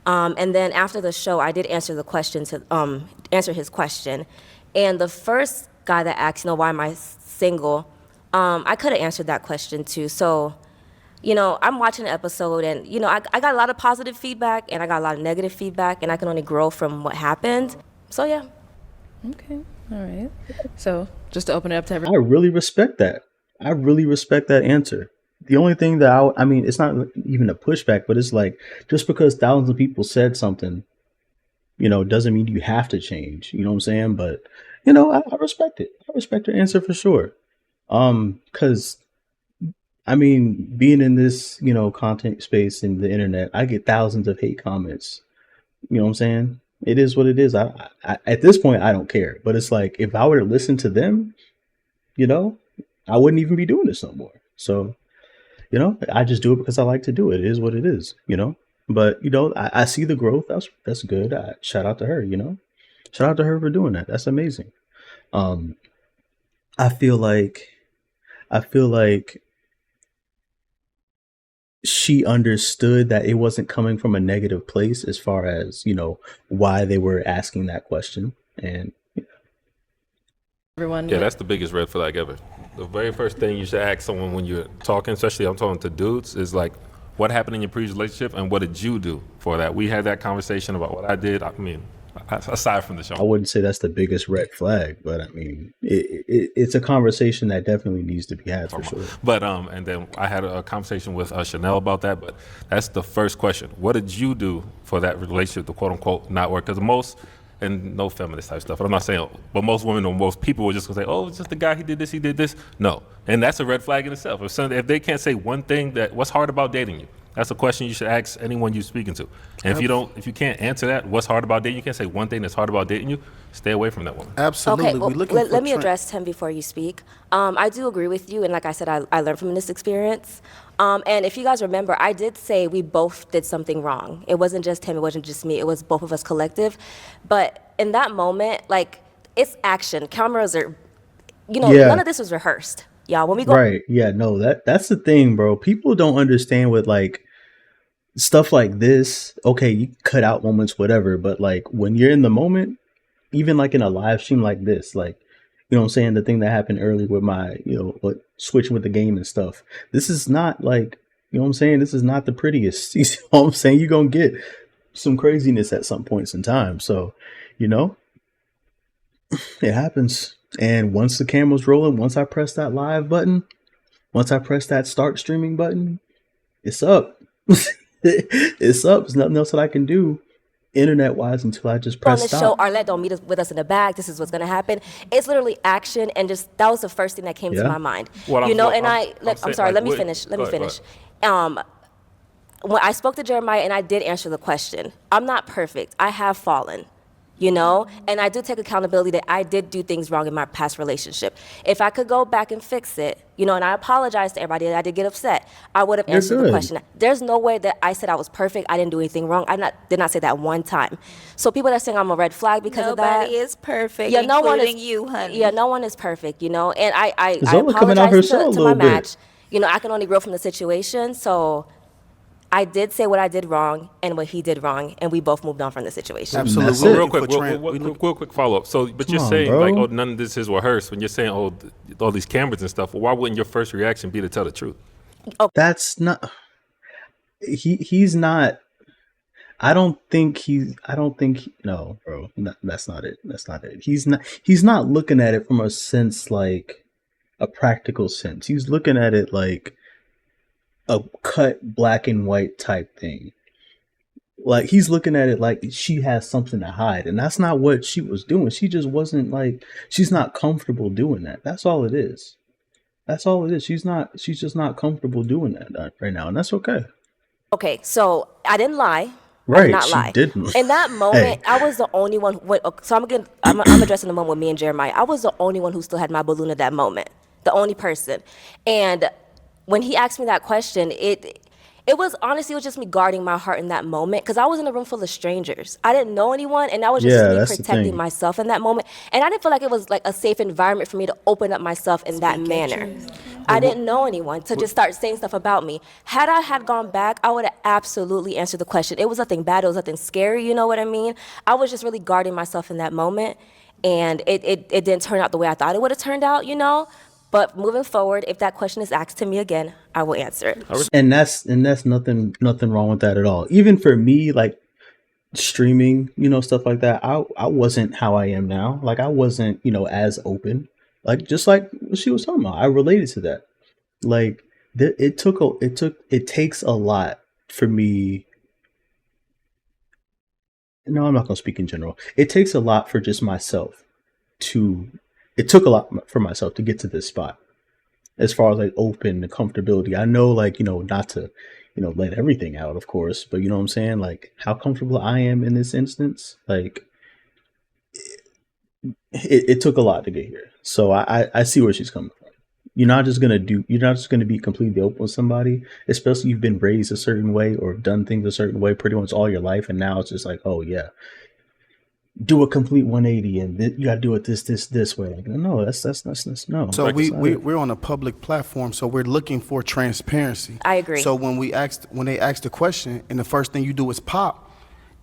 And then after the show, I did answer the question answer his question. And the first guy that asked, why am I single? I could have answered that question too. So, I'm watching the episode, and I got a lot of positive feedback and I got a lot of negative feedback, and I can only grow from what happened. So yeah. Okay. All right. So just to open it up to everyone. I really respect that. I really respect that answer. The only thing that I mean, it's not even a pushback, but it's like, just because thousands of people said something, doesn't mean you have to change. You know what I'm saying? But, I respect it. I respect your answer for sure. Because, I mean, being in this, content space in the internet, I get thousands of hate comments. You know what I'm saying? It is what it is. I at this point, I don't care. But it's like, if I were to listen to them, I wouldn't even be doing this no more. So, I just do it because I like to do it. It is what it is, But, I see the growth. That's good. Shout out to her, Shout out to her for doing that. That's amazing. I feel like she understood that it wasn't coming from a negative place as far as, why they were asking that question. And everyone. Yeah, that's the biggest red flag ever. The very first thing you should ask someone when you're talking, especially I'm talking to dudes, is like, what happened in your previous relationship and what did you do for that? We had that conversation about what I did. I mean, aside from the show. I wouldn't say that's the biggest red flag, but I mean, it's a conversation that definitely needs to be had for sure. But and then I had a conversation with Chanel about that. But that's the first question. What did you do for that relationship to quote unquote not work? Because most, and no feminist type stuff, but I'm not saying, but most women or most people were just gonna say, oh, it's just the guy, he did this. No, and that's a red flag in itself. If they can't say one thing what's hard about dating you? That's a question you should ask anyone you're speaking to. And if you can't answer that, what's hard about dating you, can't say one thing that's hard about dating you, stay away from that woman. Absolutely. Okay, well, let me address him before you speak. I do agree with you, and like I said, I learned from this experience. And if you guys remember, I did say we both did something wrong. It wasn't just him, it wasn't just me, it was both of us collective. But in that moment, like, it's action. Cameras are, none of this was rehearsed. y'all. When we go, Right. Yeah, no, that's the thing, bro. People don't understand with like stuff like this. Okay, you cut out moments, whatever, but like when you're in the moment, even like in a live stream like this, like you know what I'm saying, the thing that happened earlier with my, like switching with the game and stuff. This is not like, you know what I'm saying, this is not the prettiest. You see what I'm saying? You're gonna get some craziness at some points in time. So, you know, it happens. And once the camera's rolling, once I press that live button, once I press that start streaming button, it's up. It's up. There's nothing else that I can do internet wise until I just on press this show, stop. Arlette don't meet us with us in the bag. This is what's gonna happen. It's literally action, and just that was the first thing that came to Yeah. my mind. Well, You know, I'm I'm saying, sorry. like, Let me what- finish. Let go me ahead, go finish. When I spoke to Jeremiah, and I did answer the question. I'm not perfect. I have fallen. You know, and I do take accountability that I did do things wrong in my past relationship. If I could go back and fix it, you know, and I apologize to everybody that I did get upset, I would have You're answered the good. question. There's no way that I said I was perfect. I didn't do anything wrong. Did not say that one time. So people that are saying I'm a red flag because of that. Nobody is perfect, Yeah, no one is. including you, honey. Yeah, no one is perfect, you know. And I Zola coming out apologize her shell a to my little bit. match. You know, I can only grow from the situation. So I did say what I did wrong and what he did wrong, and we both moved on from the situation. Absolutely. That's We're it. Real looking quick, for real quick follow up. So, but Come you're on, saying bro. like, oh, none of this is rehearsed. When you're saying, oh, all these cameras and stuff, well, why wouldn't your first reaction be to tell the truth? That's not he's not I don't think no, bro. No, that's not it. That's not it. He's not looking at it from a sense like a practical sense. He's looking at it like a cut black and white type thing. Like he's looking at it like she has something to hide, and that's not what she was doing. She just wasn't like she's not comfortable doing that. That's all it is. That's all it is. She's just not comfortable doing that right now, and that's okay. Okay, so I didn't lie. I Right, did not she lie. didn't. In that moment, Hey. I was the only one. So I'm addressing the moment with me and Jeremiah. I was the only one who still had my balloon at that moment. The only person. And when he asked me that question, it was honestly, it was just me guarding my heart in that moment because I was in a room full of strangers. I didn't know anyone, and that was just Yeah, me that's the protecting thing. myself in that moment. And I didn't feel like it was like a safe environment for me to open up myself in that manner. I didn't know anyone to just start saying stuff about me. Had I had gone back, I would have absolutely answered the question. It was nothing bad. It was nothing scary. You know what I mean? I was just really guarding myself in that moment, and it didn't turn out the way I thought it would have turned out. You know. But moving forward, if that question is asked to me again, I will answer it. And that's nothing wrong with that at all. Even for me, like streaming, stuff like that, I wasn't how I am now. Like I wasn't, as open. Like just like what she was talking about. I related to that. Like it takes a lot for me. No, I'm not gonna speak in general. It takes a lot for just myself it took a lot for myself to get to this spot. As far as like open and comfortability. I know like, not to, let everything out, of course, but you know what I'm saying? Like how comfortable I am in this instance, like it took a lot to get here. So I see where she's coming from. You're not just gonna be completely open with somebody, especially you've been raised a certain way or done things a certain way pretty much all your life, and now it's just like, oh yeah, do a complete 180 and you gotta do it this way. Like no, that's no. So Like, we're on a public platform, so we're looking for transparency. I agree. So when they ask the question and the first thing you do is pop,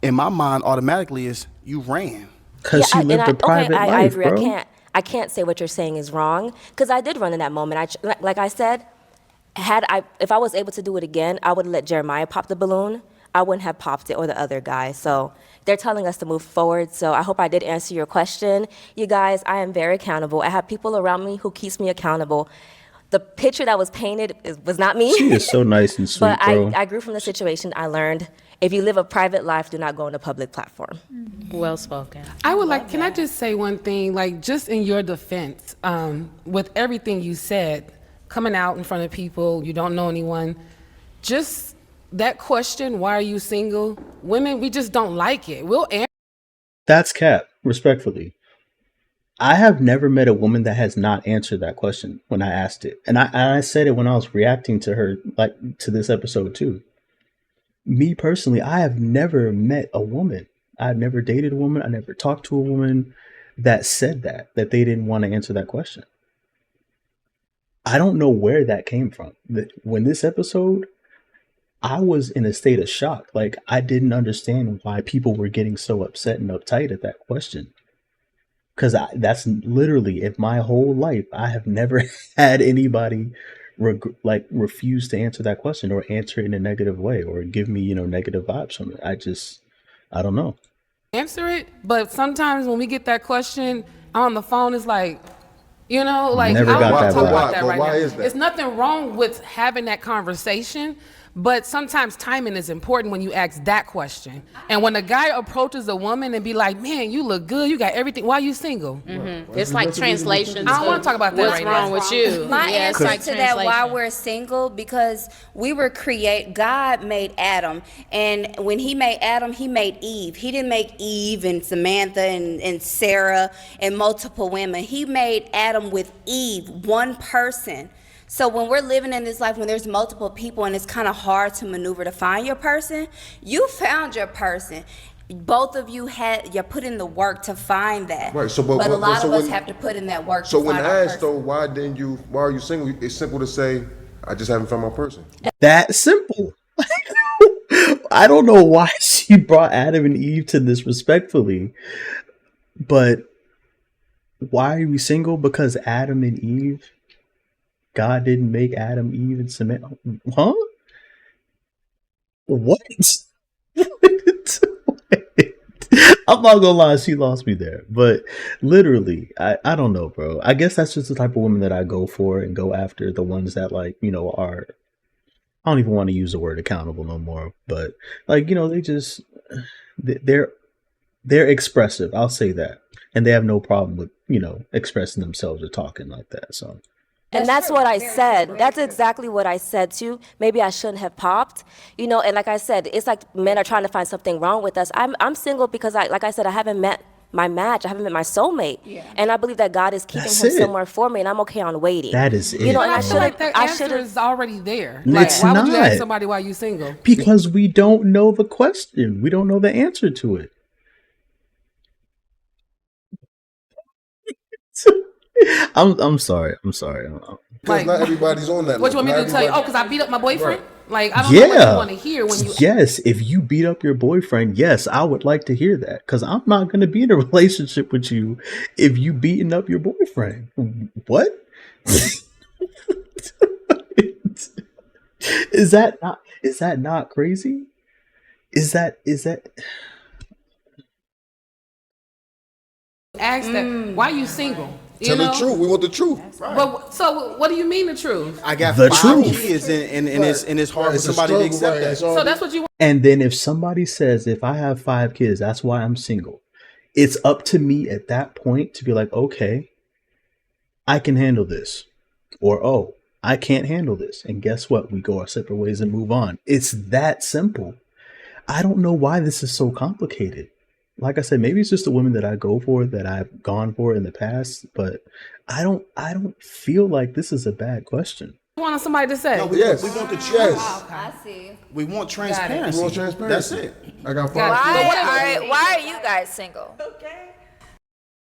in my mind automatically is you ran. Because she lived a private life, I agree. bro. I can't say what you're saying is wrong because I did run in that moment. Like I said, if I was able to do it again, I would have let Jeremiah pop the balloon. I wouldn't have popped it or the other guy. So they're telling us to move forward. So I hope I did answer your question. You guys, I am very accountable. I have people around me who keeps me accountable. The picture that was painted was not me. She is so nice and sweet, But bro. I grew from the situation. I learned if you live a private life, do not go on a public platform. Well spoken. I would like, can I just say one thing, like just in your defense, with everything you said, coming out in front of people, you don't know anyone, just that question, why are you single? Women, we just don't like it. We'll answer. That's cap, respectfully. I have never met a woman that has not answered that question when I asked it. And I said it when I was reacting to her, like to this episode too. Me personally, I have never met a woman. I've never dated a woman. I never talked to a woman that said that they didn't want to answer that question. I don't know where that came from. When this episode, I was in a state of shock. Like, I didn't understand why people were getting so upset and uptight at that question. Because that's literally, in my whole life, I have never had anybody refuse to answer that question or answer it in a negative way or give me, negative vibes from it. I don't know. Answer it, but sometimes when we get that question on the phone, it's like, like Never I don't got want that to talk vibe. about that But right why now. is that? It's nothing wrong with having that conversation, but sometimes timing is important when you ask that question. And when a guy approaches a woman and be like, "Man, you look good, you got everything. Why you single?" It's like translations. I don't want to talk about that What's right wrong now. with you? My Yeah, it's answer like to that, why translation. we're single, because God made Adam, and when he made Adam, he made Eve. He didn't make Eve and Samantha and Sarah and multiple women. He made Adam with Eve, one person. So when we're living in this life, when there's multiple people and it's kind of hard to maneuver to find your person, you found your person. Both of you put in the work to find that. Right. So, but a lot so of us when- have to put in that work So to when find our asked person. though, why are you single? It's simple to say, I just haven't found my person. That simple. I don't know why she brought Adam and Eve to this respectfully, but why are we single? Because Adam and Eve, God didn't make Adam, Eve, and Samantha. Huh? What? I'm not gonna lie, she lost me there. But literally, I don't know, bro. I guess that's just the type of woman that I go for and go after. The ones that are, I don't even want to use the word accountable no more. But they just they're expressive. I'll say that, and they have no problem with expressing themselves or talking like that. So. And that's what I said. That's exactly what I said too. Maybe I shouldn't have popped, and like I said, it's like men are trying to find something wrong with us. I'm single because like I said, I haven't met my match. I haven't met my soulmate. Yeah. And I believe that God is keeping That's him it. somewhere for me, and I'm okay on waiting. That is it. And I feel like that answer is already there. Like, It's why would you not. ask somebody why you single? Because we don't know the question. We don't know the answer to it. I'm sorry. Because not everybody's on that What you level. want me Not to tell you? everybody- Oh, because I beat up my boyfriend? Right. Like, I don't know what you want to hear when you... Yes, if you beat up your boyfriend, yes, I would like to hear that. Because I'm not going to be in a relationship with you if you beating up your boyfriend. What? Is that not crazy? Is that Ask that, why are you single? You Tell know? the truth. We want the truth. But, so what do you mean the truth? I got The 5 truth. kids, and it's hard for It's a somebody to struggle, accept right? that. It's all- So that's what you want? And then if somebody says, if I have 5 kids, that's why I'm single. It's up to me at that point to be like, okay, I can handle this. Or, oh, I can't handle this. And guess what? We go our separate ways and move on. It's that simple. I don't know why this is so complicated. Like I said, maybe it's just the women that I go for, that I've gone for in the past, but I don't feel like this is a bad question. You want somebody to say? No, we Yes. want the truth. Yes. I see. We want it. transparency. We want transparency. That's it. I got 5 Got kids. Why are you guys single?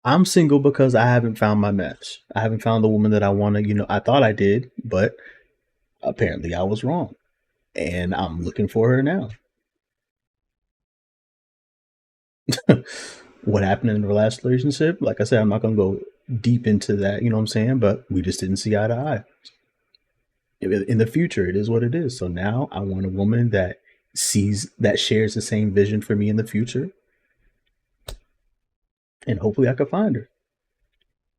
I'm single because I haven't found my match. I haven't found the woman that I want to, I thought I did, but apparently I was wrong. And I'm looking for her now. What happened in the last relationship? Like I said, I'm not going to go deep into that, you know what I'm saying? But we just didn't see eye to eye. In the future, it is what it is. So now I want a woman that shares the same vision for me in the future. And hopefully I can find her.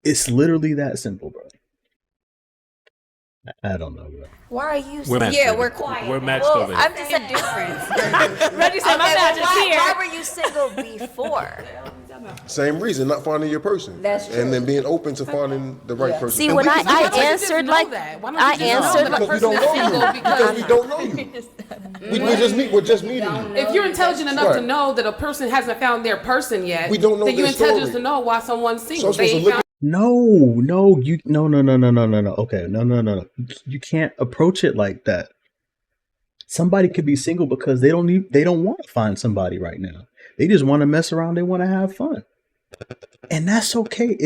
It's literally that simple, bro. I don't know, bro. Why are you We're matched, Yeah, baby. we're quiet. We're matched Well, over here. I'm just indifferent. Reggie said, my match is here. Why were you single before? Same reason, not finding your person. That's true. And then being open to finding the right person. See, when I answered like I answered the Because we person don't is know single you. Because we don't know you. We're just meeting you. If you're intelligent enough to Right. know that a person hasn't found their person yet, We don't know then you're their intelligent story. to know why someone's single. So I'm supposed They to ain't look found No. Okay, no. You can't approach it like that. Somebody could be single because they don't want to find somebody right now. They just want to mess around. They want to have fun. And that's okay.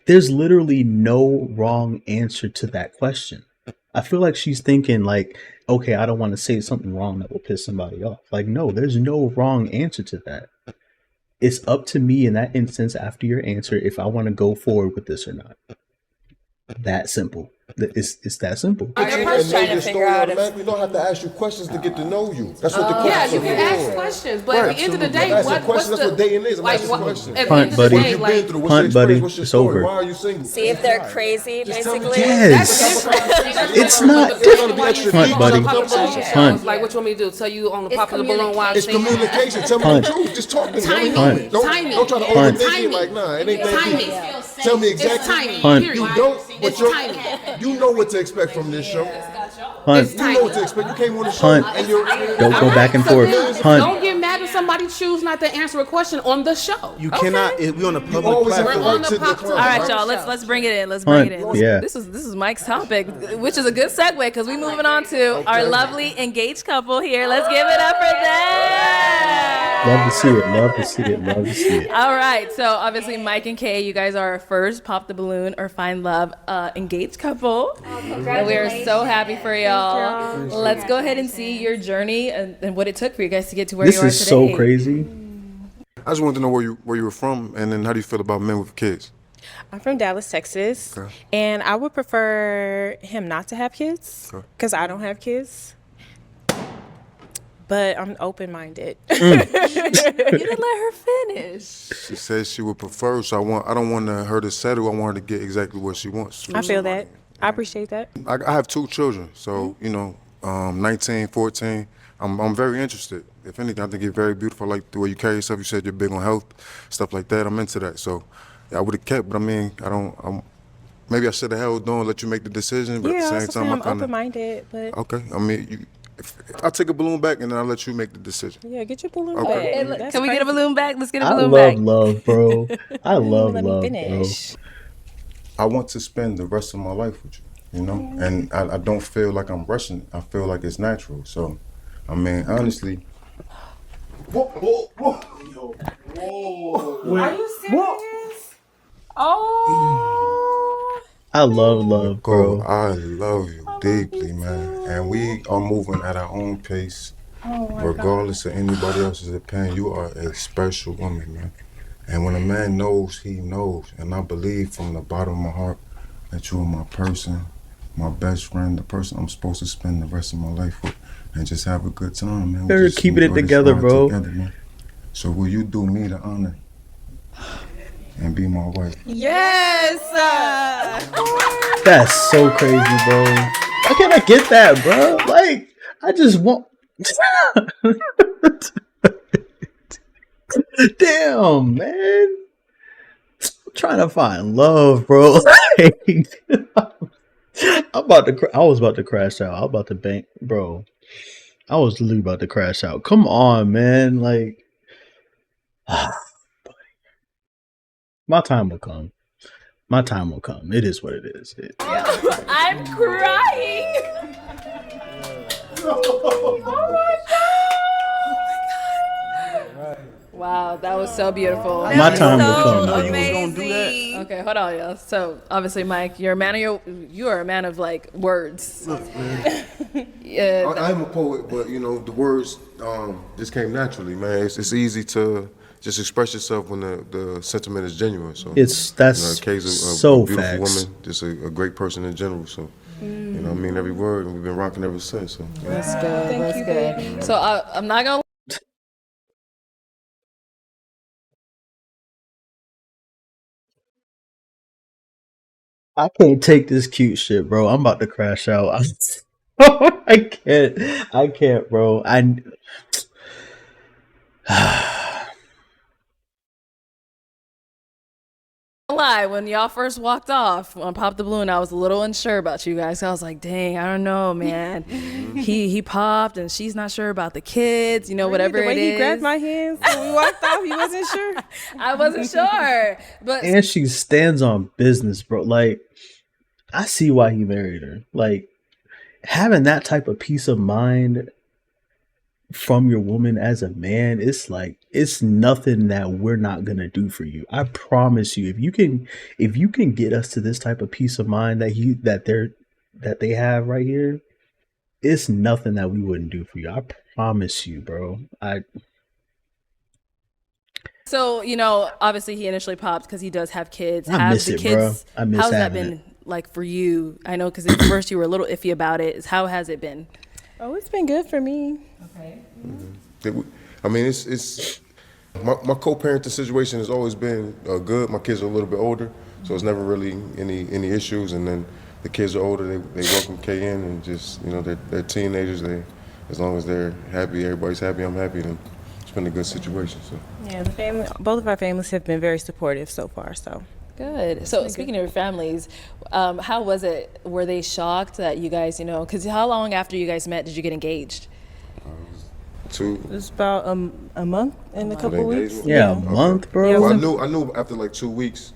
There's literally no wrong answer to that question. I feel like she's thinking like, okay, I don't want to say something wrong that will piss somebody off. Like, no, there's no wrong answer to that. It's up to me in that instance after your answer if I want to go forward with this or not. That simple. It's that simple. And know your story automatically. We don't have to ask you questions to get to know you. That's what the questions you can are ask for. questions, but at the end of the day, That's what dating is. I'm asking what- questions. at the end of the day, What you been through? What's Punt, your buddy. experience? What's your It's story? over. Why are you single? See if they're crazy, basically. Yes. It's not different. Punt, buddy. Punt. Like, what you want me to do? Tell you on the popular balloon while I'm It's singing? communication. Tell me Punt. the truth. Just talk to me. Timing. Don't don't try to Punt. overthink it. Like, nah, it ain't that Timing. deep. Tell me exactly. It's timing. Punt. Period. You don't, but It's you're, timing. you know what to expect from this show. Punt. You know what to expect. You came on the show Punt. and you're. Don't go back and forth. Don't Punt. get mad if somebody choose not to answer a question on the show. You cannot. We on a public always have platform. to We're on right the to pop- decline. All right, right? y'all. Let's bring it in. Let's bring it Punt. in. Yeah. This is Mike's topic, which is a good segue because we moving on to our lovely engaged couple here. Let's give it up for them. Love to see it. Love to see it. Love to see it. All right, so obviously Mike and Kay, you guys are our first Pop the Balloon or Find Love engaged couple. And we are so happy for y'all. Let's go ahead and see your journey and what it took for you guys to get to where This you are is today. so crazy. I just wanted to know where you were from, and then how do you feel about men with kids? I'm from Dallas, Texas, Okay. and I would prefer him not to have kids Okay. because I don't have kids. But I'm open-minded. You didn't let her finish. She says she would prefer, so I don't want her to settle. I want her to get exactly what she wants. I feel that. I appreciate that. I have 2 children, so 19, 14. I'm very interested. If anything, I think you're very beautiful. I like the way you carry yourself. You said you're big on health, stuff like that. I'm into that. So yeah, I would have kept, but I mean, maybe I should have held on, let you make the decision. But Yeah, at the also same time, I'm I kind of open-minded, but okay. I mean, if I'll take a balloon back and then I'll let you make the decision. yeah, get your balloon Okay. back. That's Can we get a crazy. balloon back? Let's get a I balloon love back. love, bro. I love Let me love, bro. finish. I want to spend the rest of my life with you, and I don't feel like I'm rushing. I feel like it's natural. So, I mean, honestly. Are you serious? Oh. I love love, Bro, bro. I love you deeply, man. And we are moving at our own pace, regardless of anybody else's opinion. You are a special woman, man. And when a man knows, he knows. And I believe from the bottom of my heart that you are my person, my best friend, the person I'm supposed to spend the rest of my life with and just have a good time, man. We They're just keeping it enjoy this together, ride bro. together, man. So will you do me the honor and be my wife? Yes. That's so crazy, bro. How can I get that, bro? Like, I just want. Damn, man. I'm trying to find love, bro. I was about to crash out. I was about to bank, bro. I was literally about to crash out. Come on, man. Like, my time will come. My time will come. It is what it is. I'm crying. Oh my god. Wow, that was so beautiful. My time will come. Amazing. Okay, hold on, y'all. So obviously, Mike, you're a man of you are a man of like words. Look, man. Yeah. I'm a poet, but the words just came naturally, man. It's easy to just express yourself when the sentiment is genuine. So That's Kay's a so beautiful facts. woman, just a great person in general. So I mean every word, and we've been rocking ever since. So That's good. That's good. So I'm not gonna. I can't take this cute shit, bro. I'm about to crash out. I can't, bro. Lie, when y'all first walked off on Pop the Balloon, I was a little unsure about you guys. I was like, dang, I don't know, man. he popped and she's not sure about the kids, whatever The way it is. he grabbed my hands when we walked off, he wasn't sure. I wasn't sure. But And she stands on business, bro. Like, I see why he married her. Like, having that type of peace of mind from your woman as a man, it's like it's nothing that we're not gonna do for you. I promise you, if you can get us to this type of peace of mind that they have right here, it's nothing that we wouldn't do for you. I promise you, bro. So, obviously he initially popped because he does have kids. I miss it, bro. I miss how's that having been it. like for you? I know because at first you were a little iffy about it. How has it been? Oh, it's been good for me. Okay. I mean, it's my co-parenting situation has always been good. My kids are a little bit older, so it's never really any issues. And then the kids are older, they welcome K in, and just they're teenagers. As long as they're happy, everybody's happy. I'm happy. Then it's been a good situation. So Yeah, both of our families have been very supportive so far. So good. So speaking of your families, how was it? Were they shocked that you guys, because how long after you guys met did you get engaged? It was about a month and a couple weeks. Yeah, a month, bro. Yeah, Well, I knew after like 2 weeks,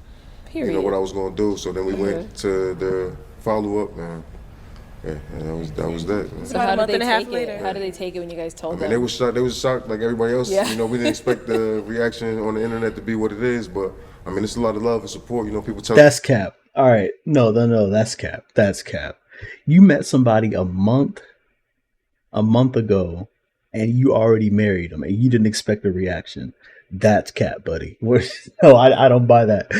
Period. what I was gonna do. So then we went to the follow up, and that was that. So how did they take it? How did they take it when you guys told I mean, them? they was shocked like everybody else. Yeah. We didn't expect the reaction on the internet to be what it is, but I mean, it's a lot of love and support. People tell That's cap. All right. No, that's cap. That's cap. You met somebody a month ago and you already married them and you didn't expect a reaction. That's cap, buddy. No, I don't buy that.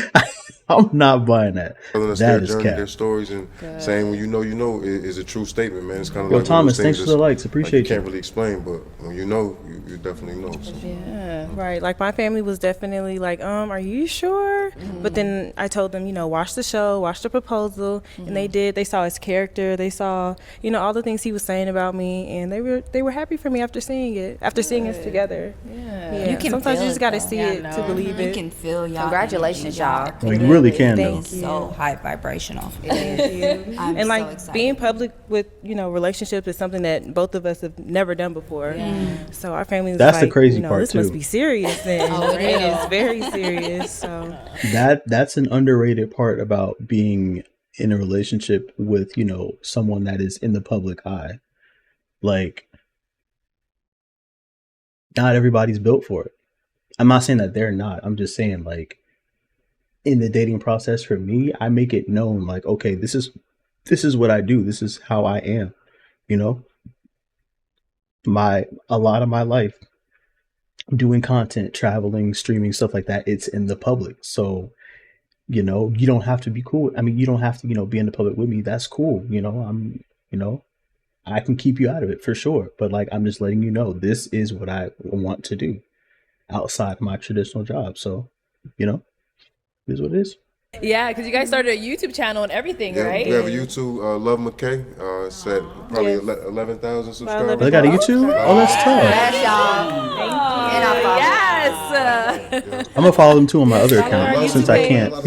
I'm not buying that. telling us That their is journey, cap. their stories, and saying when you know is a true statement, man. It's kind of Yo, like Thomas, one of those thanks things for the that's, likes. Appreciate like, you. Can't you. really explain, but when you know, you definitely know. So. Yeah, right. Like my family was definitely like, are you sure? But then I told them, watch the show, watch the proposal, and they did. They saw his character, they saw, all the things he was saying about me, and they were happy for me after seeing it, after seeing us together. Yeah. You can sometimes you just got to see it to believe it. You can feel y'all. Congratulations, y'all. Well, you really can, though. Thank you. So high vibrational. Thank you. I'm And so like excited. being public with relationships is something that both of us have never done before. So our family was That's the like, crazy part, this must too. be serious. Then Oh, it it is. is very serious. So That's an underrated part about being in a relationship with, someone that is in the public eye. Like, not everybody's built for it. I'm not saying that they're not. I'm just saying, like, in the dating process for me, I make it known, like, okay, this is what I do. This is how I am. A lot of my life doing content, traveling, streaming, stuff like that, it's in the public. So, you don't have to be cool. I mean, you don't have to, be in the public with me. That's cool. I can keep you out of it for sure. But like, I'm just letting you know, this is what I want to do outside my traditional job. So, it is what it is. Yeah, because you guys started a YouTube channel and everything, Yeah, right? we have a YouTube, Love McKay. It's at probably 11,000 subscribers. They got a YouTube? Oh, that's tough. Yes, y'all. And I follow. Yes. I'm gonna follow them too on my other account YouTube since I page. can't, I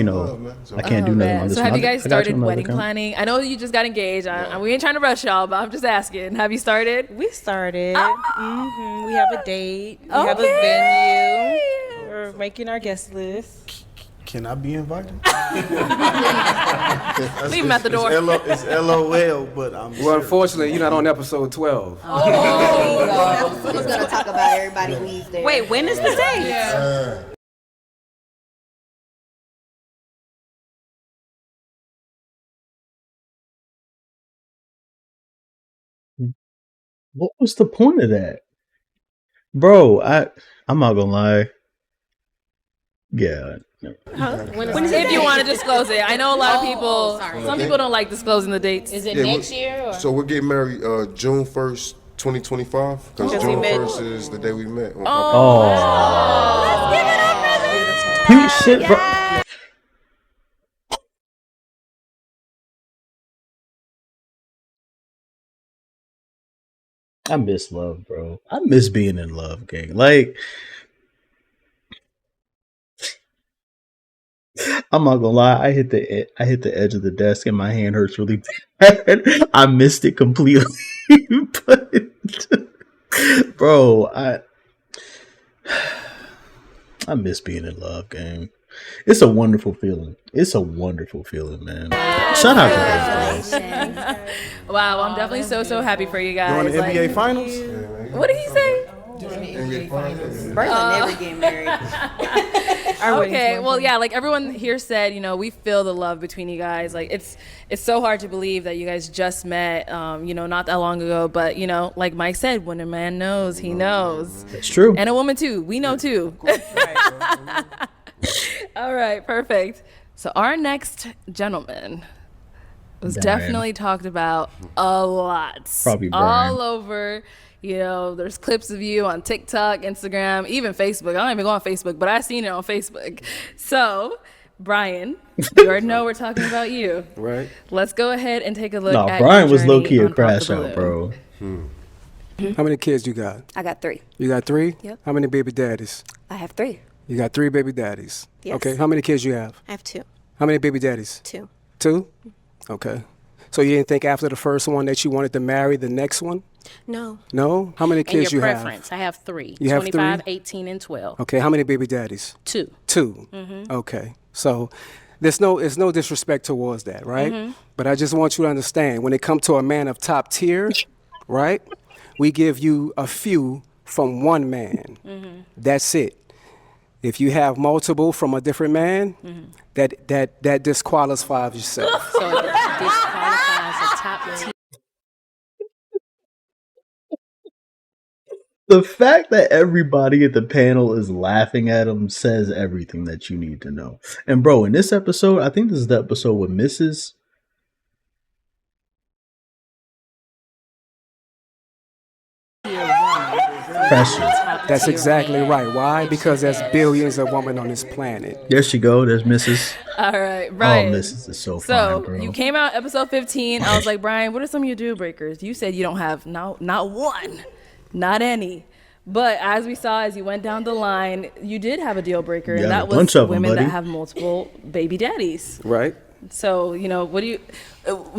can't do nothing on this So one. have you guys I got you started on my other wedding account. planning? I know you just got engaged. We ain't trying to rush y'all, but I'm just asking. Have you started? we started. We have a date. We have a venue. We're making our guest list. Can I be invited? Leave him at the door. It's LOL, but I'm Well, unfortunately, you're not on episode 12. Oh, so he's gonna talk about everybody who's there. Wait, when is the date? What was the point of that? Bro, I'm not gonna lie. Yeah. If you want to disclose it. I know a lot of people, some people don't like disclosing the dates. Is it Yeah, next year or? So we're getting married June 1st, 2025, because June 1st is the day we met. Oh. Let's give it up, brother. Pete shit, bro. I miss love, bro. I miss being in love, gang. Like, I'm not gonna lie. I hit the edge of the desk and my hand hurts really bad. I missed it completely, but bro, I miss being in love, gang. It's a wonderful feeling. It's a wonderful feeling, man. Shout out to those guys. Wow, I'm definitely so happy for you guys. You on the NBA Finals? What did he say? never get married. Okay, well, yeah, like everyone here said, you know, we feel the love between you guys. Like it's so hard to believe that you guys just met, you know, not that long ago. But you know, like Mike said, when a man knows, he knows. That's true. And a woman too. We know too. All right, perfect. So our next gentleman was Brian. definitely talked about a lot. Probably Brian. All over. You know, there's clips of you on TikTok, Instagram, even Facebook. I don't even go on Facebook, but I've seen it on Facebook. So, Brian, you already know we're talking about you. Right. Let's go ahead and take a look No, at Brian your was journey low key a on Pop crash the out, Balloon. bro. How many kids you got? I got 3. You got 3? Yep. How many baby daddies? I have 3. You got 3 baby daddies. Yes. Okay. How many kids you have? I have 2. How many baby daddies? 2. 2? Okay. So you didn't think after the first one that you wanted to marry the next one? No. No? How many kids and your you preference? I have 3. You have 25, 3? 18, and 12. Okay. How many baby daddies? 2. 2. Mhm. Okay. So there's no disrespect towards that, right? Mhm. But I just want you to understand when it comes to a man of top tier, right? We give you a few from one man. That's it. If you have multiple from a different man, that disqualifies yourself. So it disqualifies a top tier. The fact that everybody at the panel is laughing at him says everything that you need to know. And bro, in this episode, I think this is the episode with Mrs. Precious. That's exactly right. Why? Because there's billions of women on this planet. There she go. There's Mrs. All right, Brian. Oh, Mrs. is so fine, So bro. you came out episode 15. I was like, Brian, what are some of your deal breakers? You said you don't have not one, not any. But as we saw, as you went down the line, you did have a deal breaker, You and got that a was bunch of 'em, women buddy. that have multiple baby daddies. Right. So, you know, what do you?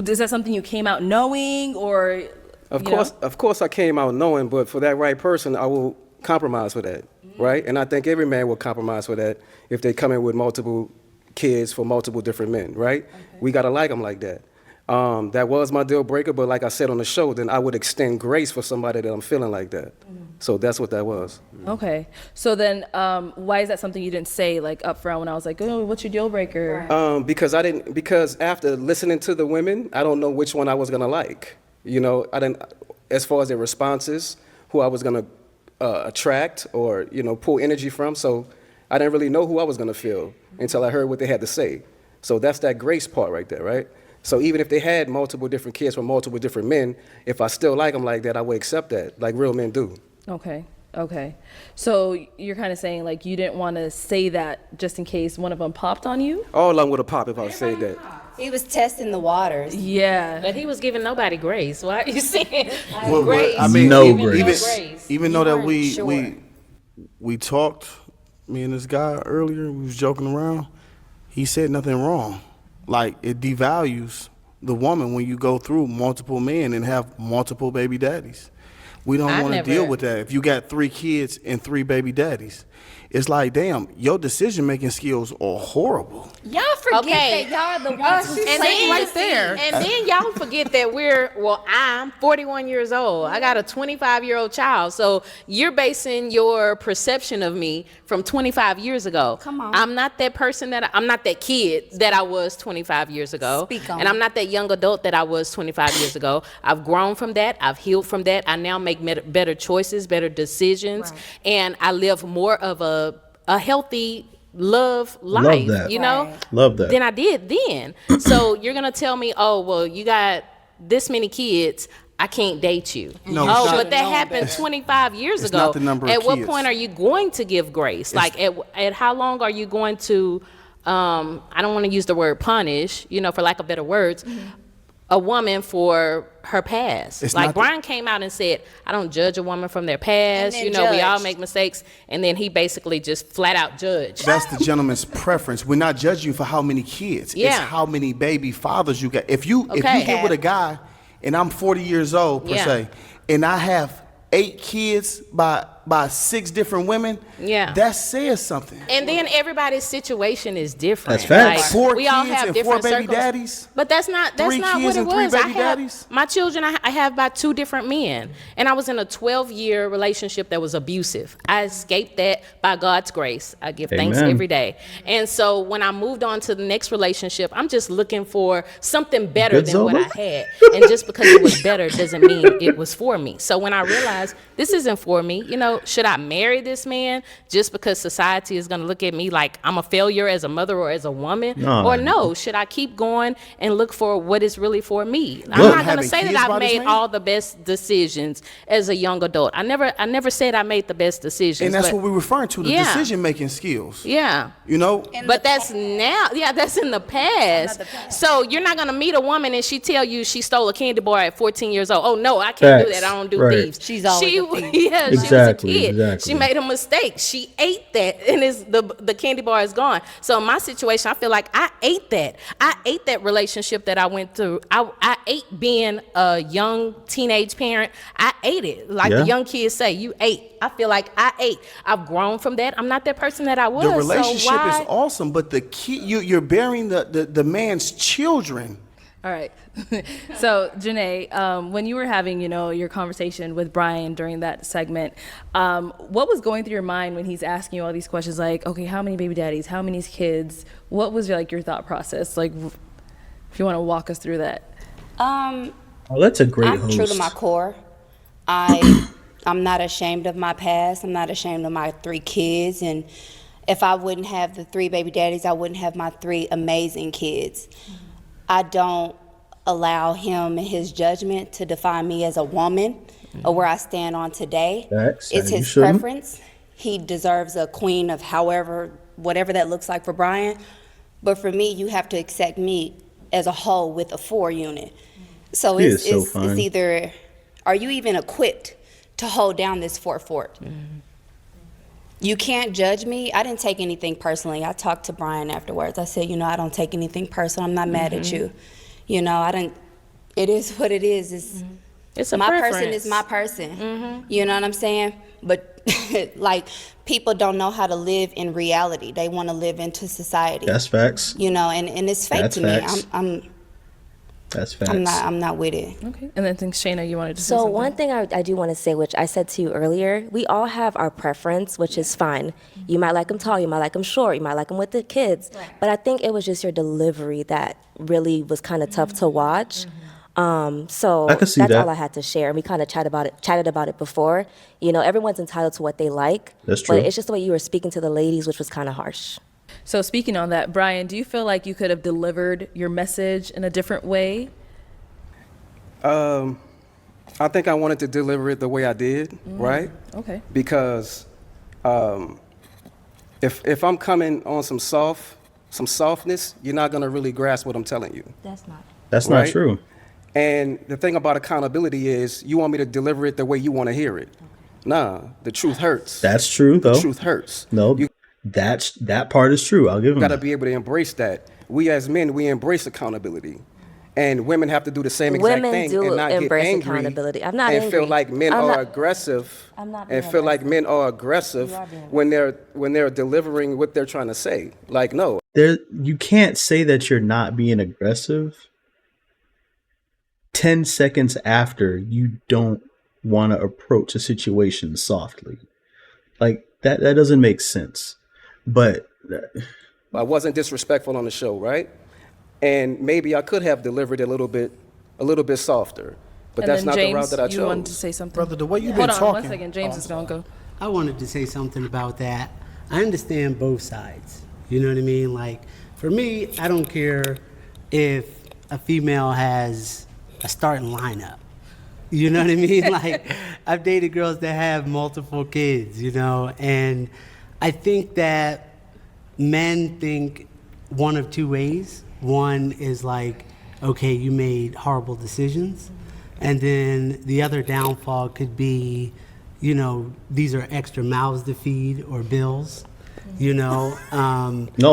Is that something you came out knowing, or? Of you course, know? of course, I came out knowing, but for that right person, I will compromise for that, right? And I think every man will compromise for that if they come in with multiple kids for multiple different men, right? We gotta like them like that. That was my deal breaker, but like I said on the show, then I would extend grace for somebody that I'm feeling like that. So that's what that was. Okay. So then, why is that something you didn't say like up front when I was like, oh, what's your deal breaker? Because after listening to the women, I don't know which one I was gonna like. You know, I didn't, as far as their responses, who I was gonna attract or, you know, pull energy from. So I didn't really know who I was gonna feel until I heard what they had to say. So that's that grace part right there, right? So even if they had multiple different kids from multiple different men, if I still like them like that, I would accept that, like real men do. Okay. Okay. So you're kind of saying like you didn't want to say that just in case one of them popped on you? All of them would have popped if I said that. He was testing the waters. Yeah. But he was giving nobody grace. Why are you saying Well, grace? I mean, No even, grace. even though that Sure. we talked, me and this guy earlier, we was joking around. He said nothing wrong. Like, it devalues the woman when you go through multiple men and have multiple baby daddies. We don't want to deal with that. If you got 3 kids and 3 baby daddies, it's like, damn, your decision-making skills are horrible. Y'all forget that y'all the ones who she's playing right the there. scene. And then y'all forget that I'm 41 years old. I got a 25-year-old child. So you're basing your perception of me from 25 years ago. Come on. I'm not that person I'm not that kid that I was 25 years ago. Speak on And I'm it. not that young adult that I was 25 years ago. I've grown from that. I've healed from that. I now make better choices, better decisions. Right. And I live more of a healthy love life, that. you know? Right. Love that. Than I did then. So you're gonna tell me, oh, well, you got this many kids, I can't date you. No, oh, it's not- but that happened 25 years it's ago. not the number of At what kids. point are you going to give grace? Like, at how long are you going to, I don't want to use the word punish, you know, for lack of better words, a woman for her past. It's Like not the- Brian came out and said, I don't judge a woman from their past. And You then know, we all judged. make mistakes. And then he basically just flat out judged. That's the gentleman's preference. We're not judging you for how many kids. It's Yeah. how many baby fathers you got. If you Okay. get with a guy, and I'm 40 years old per Yeah. se, and I have 8 kids by by 6 different women, Yeah. that says something. And then everybody's situation is different. That's facts. Like, 4 we all kids have and different 4 baby circles. daddies? But that's not 3 what kids it and 3 was. baby daddies? My children, I have by 2 different men, and I was in a 12-year relationship that was abusive. I escaped that by God's grace. I give thanks Amen. every day. And so when I moved on to the next relationship, I'm just looking for something better Good than what Zola? I had. And just because it was better doesn't mean it was for me. So when I realized this isn't for me, should I marry this man just because society is going to look at me like I'm a failure as a mother or as a woman? No. Or no, should I keep going and look for what is really for me? I'm Look, not going to having say kids that by I've this made man? all the best decisions as a young adult. I never said I made the best decisions. And that's but- what we're referring to, the Yeah. decision-making skills. Yeah. You know? But that's now, that's in the past. So you're not gonna meet a woman and she tell you she stole a candy bar at 14 years old. Oh no, I can't do Facts. that. I don't do Right. thieves. She's always she, a thief. Yeah, Exactly, she was a kid. exactly. She made a mistake. She ate that, and the candy bar is gone. So in my situation, I feel like I ate that. I ate that relationship that I went through. I ate being a young teenage parent. I ate it. Like Yeah. the young kids say, you ate. I feel like I ate. I've grown from that. I'm not that person that I was. The relationship so why? is awesome, but the key, you're bearing the man's children. All right. So, Janae, when you were having, your conversation with Brian during that segment, what was going through your mind when he's asking you all these questions? Like, okay, how many baby daddies? How many kids? What was your thought process? Like, if you want to walk us through that. Oh, that's a great I'm host. true to my core. I'm not ashamed of my past. I'm not ashamed of my 3 kids. And if I wouldn't have the 3 baby daddies, I wouldn't have my 3 amazing kids. I don't allow him and his judgment to define me as a woman or where I stand on today. Facts, It's and you his shouldn't. preference. He deserves a queen of whatever that looks like for Brian. But for me, you have to accept me as a whole with a 4 unit. So He it's, is so it's, fine. it's either, are you even equipped to hold down this 4 fort? You can't judge me. I didn't take anything personally. I talked to Brian afterwards. I said, I don't take anything personal. I'm not mad at you. It is what it is. It's a my person preference. is my person. You know what I'm saying? But like, people don't know how to live in reality. They want to live into society. That's facts. And it's fake That's to facts. me. That's facts. I'm not with it. Okay. And then I think, Shayna, you wanted to say So something. one thing I do want to say, which I said to you earlier, we all have our preference, which is fine. You might like them tall, you might like them short, you might like them with the kids. But I think it was just your delivery that really was kind of tough to watch. So I could see that's that. all I had to share. And we kind of chatted about it before. Everyone's entitled to what they like. That's true. But it's just the way you were speaking to the ladies, which was kind of harsh. So speaking on that, Brian, do you feel like you could have delivered your message in a different way? I think I wanted to deliver it the way I did, right? Okay. Because if I'm coming on some softness, you're not gonna really grasp what I'm telling you. That's right? not true. And the thing about accountability is you want me to deliver it the way you want to hear it. Nah, the truth hurts. That's true, though. The truth hurts. No, that part is true. I'll give him You got to that. be able to embrace that. We as men, we embrace accountability. And women have to do the same exact Women thing do and not get embrace angry accountability. I'm not and feel angry. like men I'm are not- aggressive I'm not and being feel like men are aggressive You are being when they're delivering what they're trying to say. Like, no. You can't say that you're not being aggressive 10 seconds after you don't want to approach a situation softly. Like, that doesn't make sense. But I wasn't disrespectful on the show, right? And maybe I could have delivered it a little bit softer, but And that's then not James, the route that I you wanted chose. to say something. Brother, the way you've Hold been on talking. one second. James is going to go. I wanted to say something about that. I understand both sides. You know what I mean? Like, for me, I don't care if a female has a starting lineup. You know what I mean? Like, I've dated girls that have multiple kids, and I think that men think one of 2 ways. One is like, okay, you made horrible decisions. And then the other downfall could be, these are extra mouths to feed or bills, No,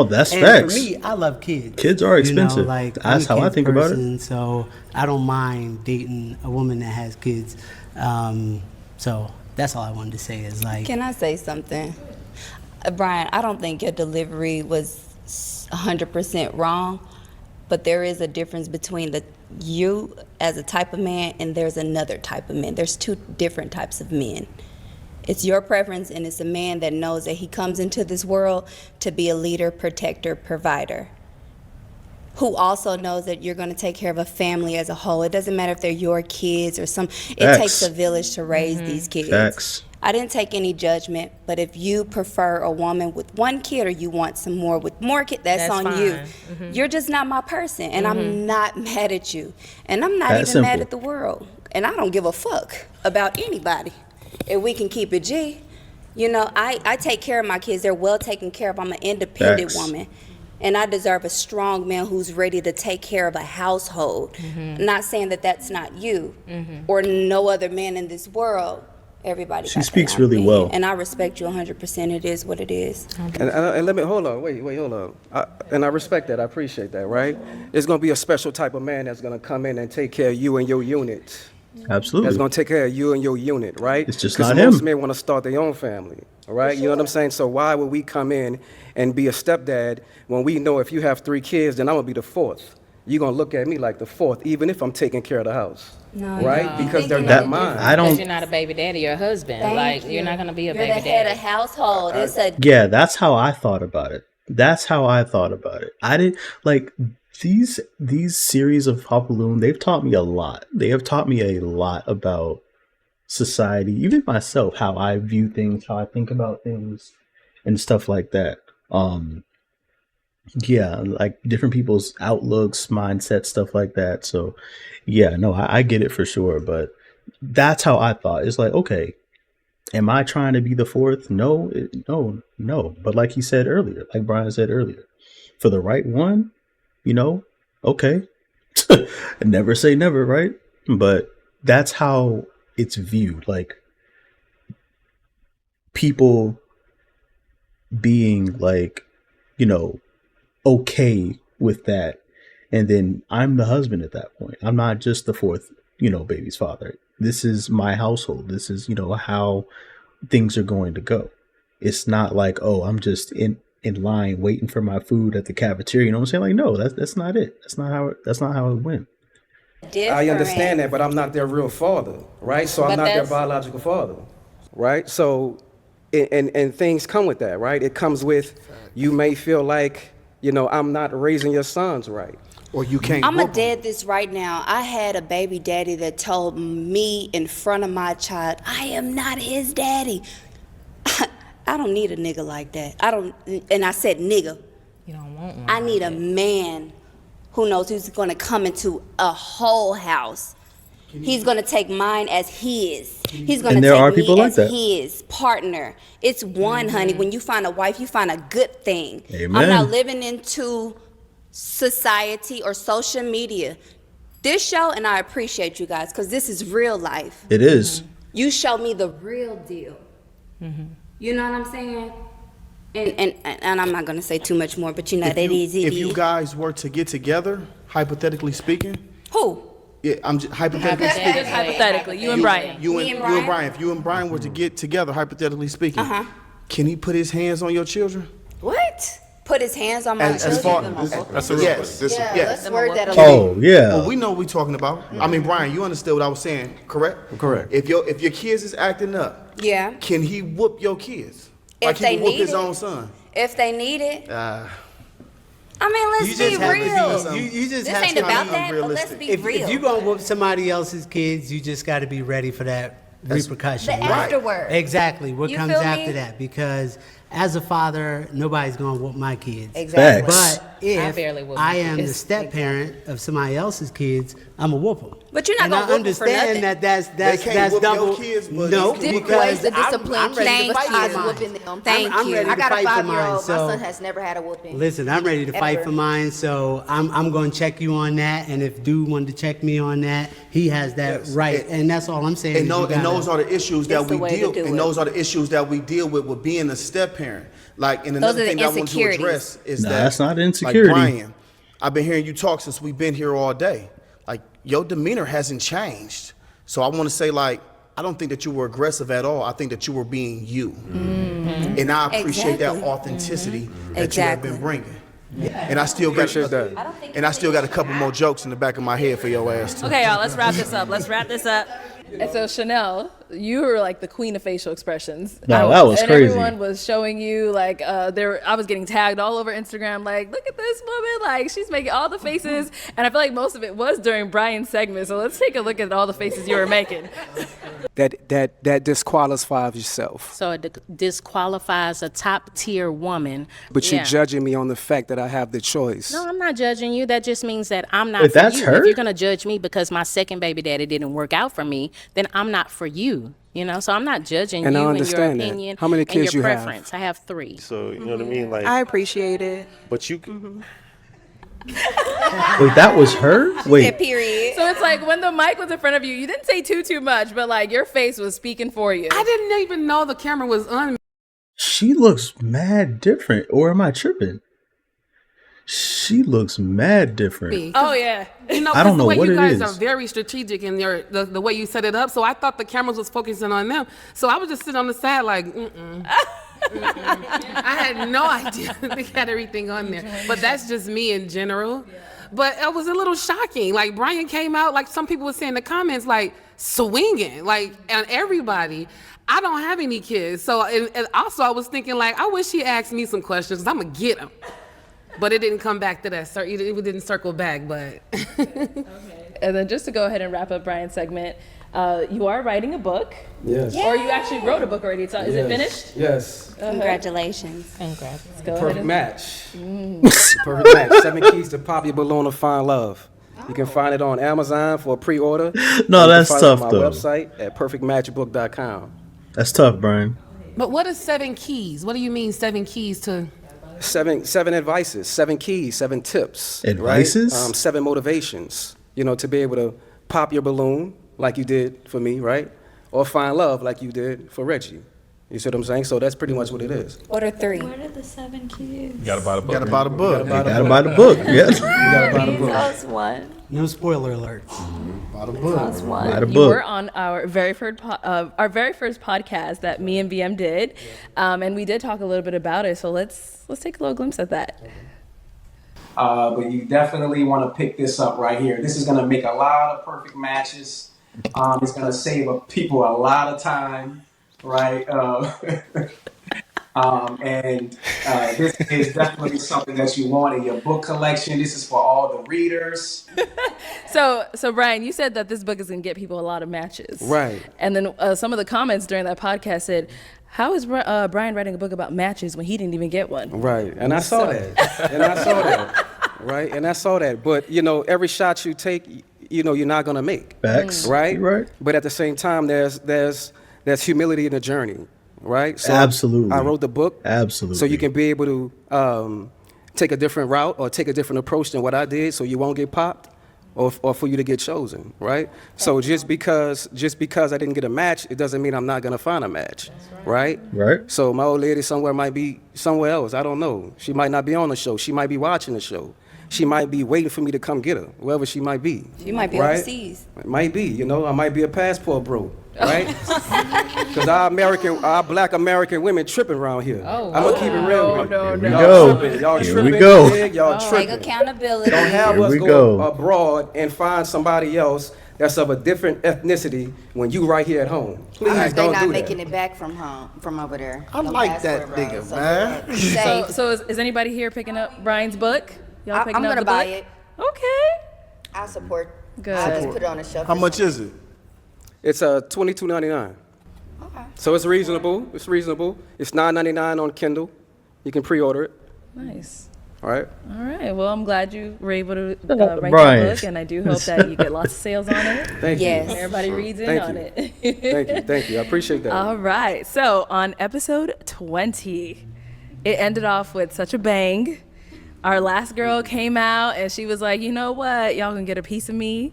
that's and facts. For me, I love kids. Kids are expensive. Like, That's I'm a how I kids think about it. person, so I don't mind dating a woman that has kids. So That's all I wanted to say is like. Can I say something? Brian, I don't think your delivery was 100% wrong, but there is a difference between you as a type of man and there's another type of man. There's two different types of men. It's your preference, and it's a man that knows that he comes into this world to be a leader, protector, provider, who also knows that you're going to take care of a family as a whole. It doesn't matter if they're your kids or some. It takes a village to raise these kids. Facts. I didn't take any judgment, but if you prefer a woman with one kid or you want some more with more kids, that's on fine. you. You're just not my person, and I'm not mad at you. And I'm not That's even mad simple. at the world. And I don't give a fuck about anybody. If we can keep it G. You know, I take care of my kids. They're well taken care of. I'm an independent Facts. woman. And I deserve a strong man who's ready to take care of a household. Not saying that that's not you or no other man in this world. Everybody. She got that speaks out really of me. well. And I respect you 100%. It is what it is. And let me hold on, wait, hold on. And I respect that, I appreciate that, right? It's gonna be a special type of man that's gonna come in and take care of you and your unit. Absolutely. That's gonna take care of you and your unit, right? It's just 'Cause not most him. men want to start their own family, all right? You know what I'm saying? So why would we come in and be a stepdad when we know if you have 3 kids, then I'm gonna be the 4th? You're gonna look at me like the 4th, even if I'm taking care of the house, right? Because they're not mine. I don't. Because you're not a baby daddy or a husband. Thank You're not going to be a You're baby the head daddy. of household. It's a Yeah, that's how I thought about it. I didn't like these series of Hopaloon. They've taught me a lot. They have taught me a lot about society, even myself, how I view things, how I think about things, and stuff like that. Yeah, like different people's outlooks, mindset, stuff like that. So, yeah, no, I get it for sure. But that's how I thought. It's like, okay, am I trying to be the 4th? No, no. But like he said earlier, like Brian said earlier, for the right one, okay. Never say never, right? But that's how it's viewed. Like people being like, okay with that. And then I'm the husband at that point. I'm not just the 4th, baby's father. This is my household. This is, how things are going to go. It's not like, oh, I'm just in line waiting for my food at the cafeteria. You know what I'm saying? Like, no, that's not it. That's not how it went. I understand that, but I'm not their real father, right? So I'm not their biological father, right? So, and things come with that, right? It comes with, you may feel like, I'm not raising your sons right. Or you can't. I'm a dead this right now. I had a baby daddy that told me in front of my child, I am not his daddy. I don't need a nigga like that. And I said nigga. You don't want one. I need a man who knows who's going to come into a whole house. He's going to take mine as his. He's going to take me as his partner. It's one, honey. When you find a wife, you find a good thing. Amen. I'm not living into society or social media. This show, and I appreciate you guys, because this is real life. It is. You show me the real deal. You know what I'm saying? And I'm not going to say too much more, but that is it. If you guys were to get together, hypothetically speaking. Who? Yeah, I'm just hypothetically speaking. Just hypothetically, you and Brian. You and Brian. If you and Brian were to get together, hypothetically speaking, can he put his hands on your children? What? Put his hands on my children? That's a real question. Let's word that a Oh, yeah. Well, we know what we're talking about. I mean, Brian, you understood what I was saying, correct? Correct. If your kids is acting up, yeah, can he whoop your kids? If Like they he would whoop need his it. own son? If they need it. I mean, You let's just be have to real. you just This have ain't to about be that, but let's be if real. you're gonna whoop somebody else's kids, you just got to be ready for that repercussion. The afterward. Exactly. What You comes feel me? after that? Because as a father, nobody's gonna whoop my kids. Exactly. Facts. But if barely whoop I my am the kids. step parent of somebody else's kids, I'm a whoop them. But you're not And gonna I whoop 'em for understand nothing. that's can't whoop your double. kids, but no, you can Different because ways to discipline I'm ready kids to fight for besides mine. whooping them. Thank I'm you. ready I to got a fight for 5-year-old. mine. My So son has never had a whooping. listen, I'm ready to fight Ever. for mine, so I'm going to check you on that. And if dude wanted to check me on that, he has that right. And that's all I'm saying. And, is no, you and gotta- those are the issues that It's the we way to deal. do And it. those are the issues that we deal with being a step parent. Like, and another are the thing that I want to insecurities. address is Nah, that that's not insecurity. Like Brian, I've been hearing you talk since we've been here all day. Like your demeanor hasn't changed. So I want to say, like, I don't think that you were aggressive at all. I think that you were being you. And I appreciate that authenticity that you have been bringing. And I still got a couple more jokes in the back of my head for your ass too. Okay, y'all, let's wrap this up. And so Chanel, you were like the queen of facial expressions. No, that was crazy. And everyone was showing you like I was getting tagged all over Instagram like, look at this woman, like she's making all the faces. And I feel like most of it was during Brian's segment. So let's take a look at all the faces you were making. That disqualifies yourself. So it disqualifies a top tier woman. But you're judging me on the fact that I have the choice. No, I'm not judging you. That just means that I'm not If for that's you. her? If you're gonna judge me because my second baby daddy didn't work out for me, then I'm not for you. You know, so I'm not judging And I you and your understand that. opinion How many and kids your you have? preference. I have 3. So, you know what I mean? Like, I appreciate it. but you, Wait, that was her? Wait. Period. So it's like when the mic was in front of you, you didn't say too much, but like your face was speaking for you. I didn't even know the camera was on. She looks mad different. Or am I tripping? She looks mad different. Oh yeah. You know, I don't know the way what you it guys is. are very strategic in the way you set it up. So I thought the cameras was focusing on them. So I was just sitting on the side like, I had no idea they had everything on there. But that's just me in general. But it was a little shocking. Like Brian came out, like some people were saying in the comments, like swinging, like on everybody. I don't have any kids. So and also I was thinking like, I wish he asked me some questions because I'm going to get them. But it didn't come back to that. It didn't circle back, but. And then just to go ahead and wrap up Brian's segment, you are writing a book. Yes. Or you actually wrote a book already. So is it finished? Yes. Congratulations. Let's go Perfect ahead. match. Perfect match. 7 Keys to Pop Your Balloon and Find Love. You can find it on Amazon for a pre-order. No, that's you can find tough, it on my though. website at perfectmatchbook.com. That's tough, Brian. But what is 7 keys? What do you mean 7 keys to? Seven advices, 7 keys, 7 tips. Advices? Right? 7 motivations, to be able to pop your balloon like you did for me, right? Or find love like you did for Reggie. You see what I'm saying? So that's pretty much what it is. What are 3? What are the 7 keys? You gotta buy the book. Gotta buy the book. Gotta buy the book. Yes. You gotta buy the book. That's 1. No spoiler alert. Buy the book. That's 1. Buy the You book. were on our very first podcast that me and BM did, and we did talk a little bit about it. So let's take a little glimpse at that. But you definitely want to pick this up right here. This is going to make a lot of perfect matches. It's going to save people a lot of time, right? This is definitely something that you want in your book collection. This is for all the readers. So Brian, you said that this book is going to get people a lot of matches, Right. And then some of the comments during that podcast said, "How is Brian writing a book about matches when he didn't even get one?" Right, and I saw that. Right, and I saw that. But, every shot you take, you're not going to make. Facts. Right? You're right. But at the same time, there's humility in the journey, right? So Absolutely. I wrote the book. Absolutely. So you can be able to take a different route or take a different approach than what I did so you won't get popped or for you to get chosen, right? So just because I didn't get a match, it doesn't mean I'm not going to find a match, right? Right. So my old lady somewhere might be somewhere else. I don't know. She might not be on the show. She might be watching the show. She might be waiting for me to come get her, wherever she might be. She might be right? overseas. It might be, I might be a passport bro, right? Because our black American women tripping around here. Oh, I'm gonna keep it real with you. no. Y'all tripping. Y'all Here tripping. we go. Big, y'all Take tripping. accountability. Don't have Here us we go go. abroad and find somebody else that's of a different ethnicity when you right here at home. Please They're don't not do making that. it back from home, from over there. I like that nigga, man. So is anybody here picking up Brian's book? Y'all I'm picking up gonna the buy book? it. Okay. I support. Good. I'll just put it on the shelf. How much is it? It's $22.99. Okay. So it's reasonable. It's $9.99 on Kindle. You can pre-order it. Nice. All right. All right. Well, I'm glad you were able to write Brian. that book, and I do hope that you get lots of sales on it. Thank you. Yes. And everybody reads in Thank on you. it. Thank you. I appreciate that. All right. So on episode 20, it ended off with such a bang. Our last girl came out and she was like, you know what? Y'all can get a piece of me.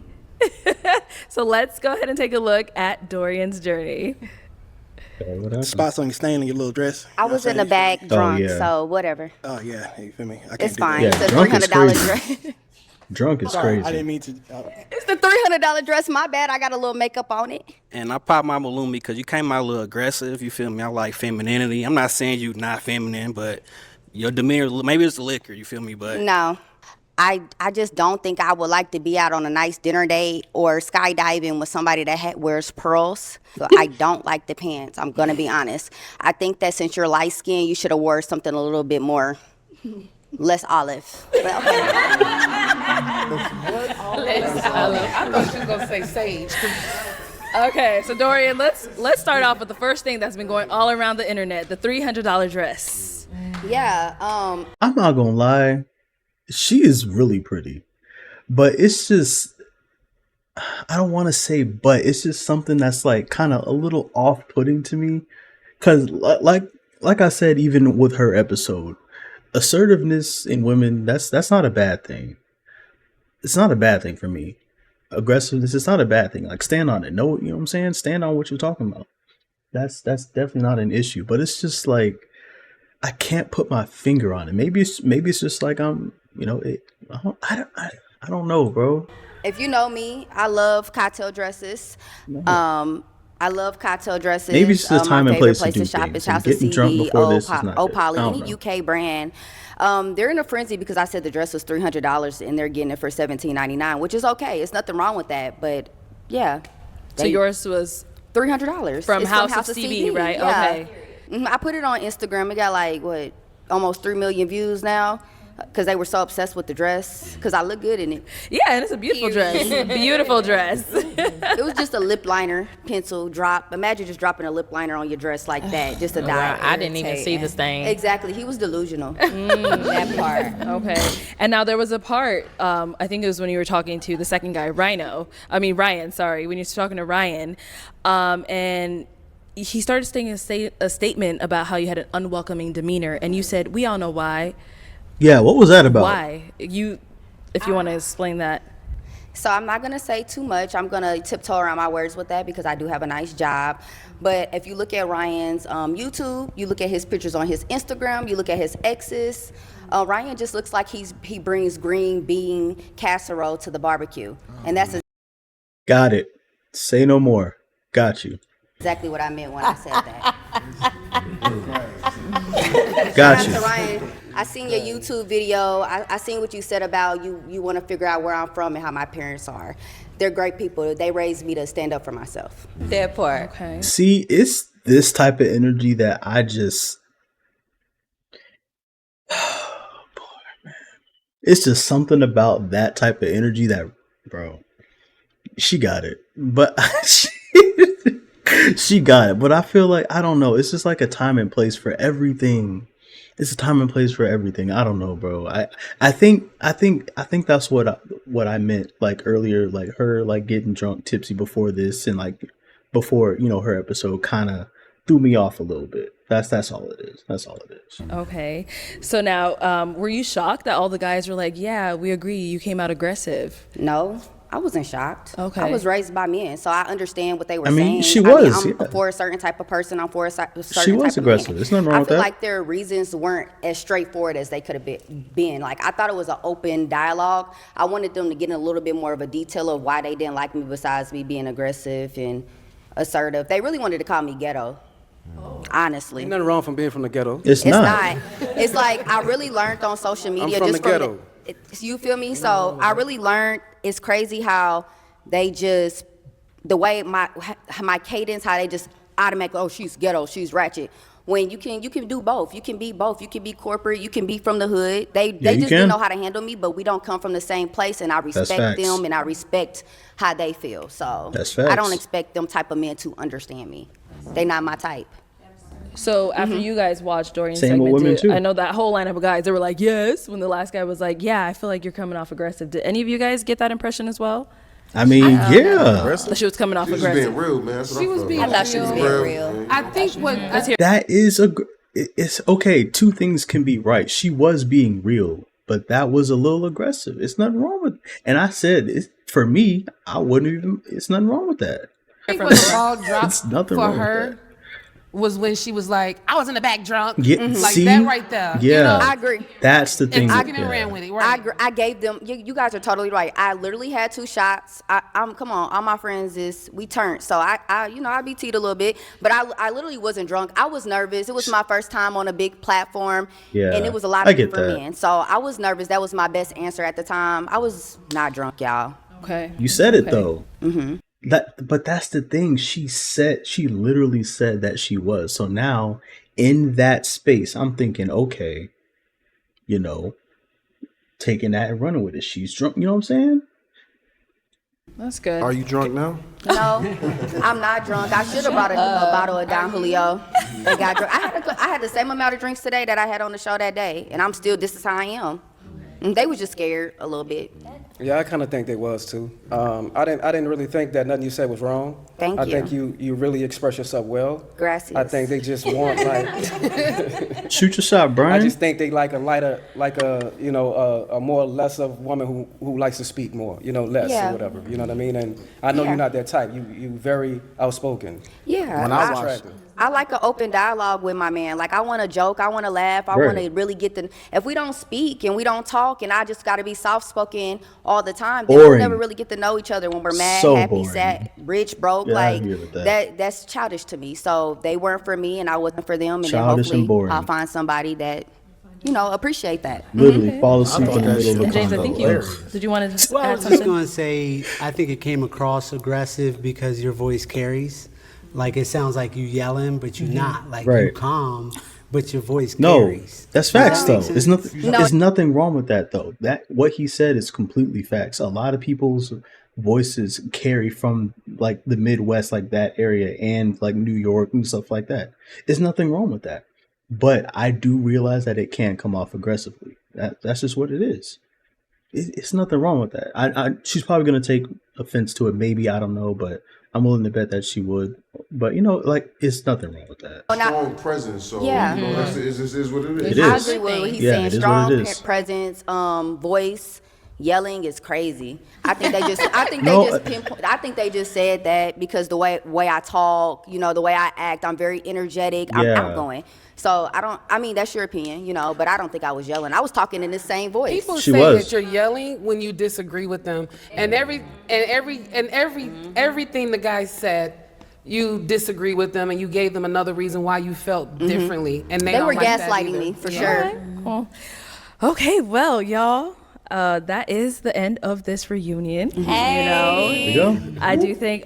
So let's go ahead and take a look at Dorian's journey. Spots on your stain in your little dress. I was in the back drunk, yeah. so whatever. Oh yeah, you feel me? I can't It's do fine. Yeah, It's a drunk is $300 crazy. dress. Drunk is Sorry, crazy. I didn't mean to. It's the $300 dress. My bad. I got a little makeup on it. And I popped my balloon because you came out a little aggressive. You feel me? I like femininity. I'm not saying you not feminine, but your demeanor, maybe it's the liquor. You feel me? But No. I just don't think I would like to be out on a nice dinner date or skydiving with somebody that wears pearls. So I don't like the pants. I'm going to be honest. I think that since you're light skinned, you should have wore something a little bit more, less olive. But okay. I thought she was gonna say sage. Okay, so Dorian, let's start off with the first thing that's been going all around the internet: the $300 dress. Yeah. I'm not gonna lie, she is really pretty, but it's just, I don't want to say, but it's just something that's like kind of a little off-putting to me, because like I said, even with her episode, assertiveness in women, that's not a bad thing. It's not a bad thing for me. Aggressiveness, it's not a bad thing. Like, stand on it. No, you know what I'm saying? Stand on what you're talking about. That's definitely not an issue. But it's just like, I can't put my finger on it. Maybe it's just like I'm, I don't know, bro. If you know me, I love cocktail dresses. I love cocktail dresses. Maybe it's just time and place to My favorite do place to shop things. is House of Getting drunk CB, before this is not good. Opoly, I don't any know. UK brand. They're in a frenzy because I said the dress was $300 and they're getting it for $17.99, which is okay. It's nothing wrong with that. But yeah. So yours was $300 from It's House of CB, right? Yeah. Okay. I put it on Instagram. It got like almost 3 million views now. Because they were so obsessed with the dress. Because I look good in it. Yeah, and it's a beautiful dress. Beautiful dress. It was just a lip liner pencil drop. Imagine just dropping a lip liner on your dress like that, just to die. I didn't even see the stain. Exactly. He was delusional. That part. Okay. And now there was a part, I think it was when you were talking to the second guy, Ryan, sorry, when you were talking to Ryan, and he started saying a statement about how you had an unwelcoming demeanor, and you said, we all know why. Yeah, what was that about? Why? If you want to explain that. So I'm not going to say too much. I'm going to tiptoe around my words with that because I do have a nice job. But if you look at Ryan's YouTube, you look at his pictures on his Instagram, you look at his exes, Ryan just looks like he brings green bean casserole to the barbecue. And that's Got it. Say no more. Got you. exactly what I meant when I said that. Got you. So Ryan, I seen your YouTube video. I seen what you said about you want to figure out where I'm from and how my parents are. They're great people. They raised me to stand up for myself. That part. Okay. See, it's this type of energy that I just, it's just something about that type of energy that, bro, she got it. But she got it. But I feel like, I don't know. It's just like a time and place for everything. It's a time and place for everything. I don't know, bro. I think that's what I meant like earlier, like her like getting drunk, tipsy before this, and like before her episode kind of threw me off a little bit. That's all it is. That's all it is. Okay. So now, were you shocked that all the guys were like, yeah, we agree, you came out aggressive? No. I wasn't shocked. Okay. I was raised by men, so I understand what they were I mean, saying. she was, I'm yeah. for a certain type of person. I'm for a certain She was type aggressive. of man. There's nothing wrong I with feel that. like their reasons weren't as straightforward as they could have been. Like, I thought it was an open dialogue. I wanted them to get in a little bit more of a detail of why they didn't like me besides me being aggressive and assertive. They really wanted to call me ghetto. Honestly. Ain't nothing wrong from being from the ghetto. It's not. It's like I really learned on social media. I'm from just the ghetto. You feel me? So I really learned. It's crazy how they just, the way my cadence, how they just automatically, oh, she's ghetto, she's ratchet. When you can do both. You can be both. You can be corporate. You can be from the hood. They just didn't know how to handle me, but we don't come from the same place, and I respect them, and I respect how they feel. So That's facts. I don't expect them type of men to understand me. They not my type. So after you guys watched Dorian's Same with segment, women, too. I know that whole lineup of guys, they were like, yes, when the last guy was like, yeah, I feel like you're coming off aggressive. Did any of you guys get that impression as well? I mean, yeah. That she was coming off She was aggressive. being real, man. That's what She I was felt. being I thought she was being real. I think what That is it's okay. Two things can be right. She was being real, but that was a little aggressive. It's nothing wrong with. And I said, for me, I wouldn't even. It's nothing wrong with that. I think when the ball dropped It's nothing for wrong with her, that. was when she was like, I was in the back drunk. Yeah, Like see? that right there. Yeah. You know? I agree. That's the thing. And that- taken and yeah. ran with it, right? I gave them. You guys are totally right. I literally had 2 shots. I'm come on. All my friends we turned. So I BT'd a little bit, but I literally wasn't drunk. I was nervous. It was my first time on a big platform, Yeah, and it was a lot I of get different that. men. So I was nervous. That was my best answer at the time. I was not drunk, y'all. Okay. You said it though. Mm-hmm. But that's the thing. She literally said that she was. So now in that space, I'm thinking, okay, taking that and running with it. She's drunk. You know what I'm saying? That's good. Are you drunk now? No, I'm not drunk. I should have brought a bottle of Don Julio and got drunk. I had the same amount of drinks today that I had on the show that day, and this is how I am. And they was just scared a little bit. Yeah, I kind of think they was too. I didn't really think that nothing you said was wrong. Thank I you. think you really express yourself well. Gracias. I think they just want like. Shoot your shot, Brian. I just think they like a lighter, a more lesser woman who likes to speak more, less Yeah. or whatever. You know what I mean? And I know Yeah. you're not that type. You very outspoken. Yeah, When I like an open dialogue with my man. Like I want to joke, I want to laugh, I want to Right. really get if we don't speak and we don't talk, and I just got to be soft spoken all the time, then we'll Boring. never really get to know each other when we're mad, So happy, boring. sad, rich, broke. Yeah, I like agree with that. that's childish to me. So they weren't for me, and I wasn't for them. And Childish then and hopefully boring. I'll find somebody that appreciate that. Literally fall asleep in the that middle of the shit- James, I convo. think you did you want to Well, I add was just something? going to say, I think it came across aggressive because your voice carries. Like it sounds like you yelling, but you're not. Like you Right. calm, but your voice No, carries. that's facts Does that though. make There's sense? nothing. There's nothing wrong with that though. That what he said is completely facts. A lot of people's voices carry from like the Midwest, like that area, and like New York and stuff like that. There's nothing wrong with that. But I do realize that it can come off aggressively. That's just what it is. It's nothing wrong with that. She's probably gonna take offense to it. Maybe, I don't know, but I'm willing to bet that she would. But it's nothing wrong with that. Strong presence, so Yeah. it is what it is. It I is. agree with what he's Yeah, saying. it is what Strong it is. presence, voice, yelling is crazy. I think they just pinpoint. I think they just said that because the way I talk, the way I act, I'm very energetic. I'm Yeah. outgoing. So that's your opinion, but I don't think I was yelling. I was talking in the same voice. People She say was. that you're yelling when you disagree with them, and everything the guy said, you disagree with them, and you gave them another reason why you felt differently, and they They don't were like that gaslighting either. me for Yeah. sure. Cool. Okay, well, y'all, that is the end of this reunion. There you go. I do think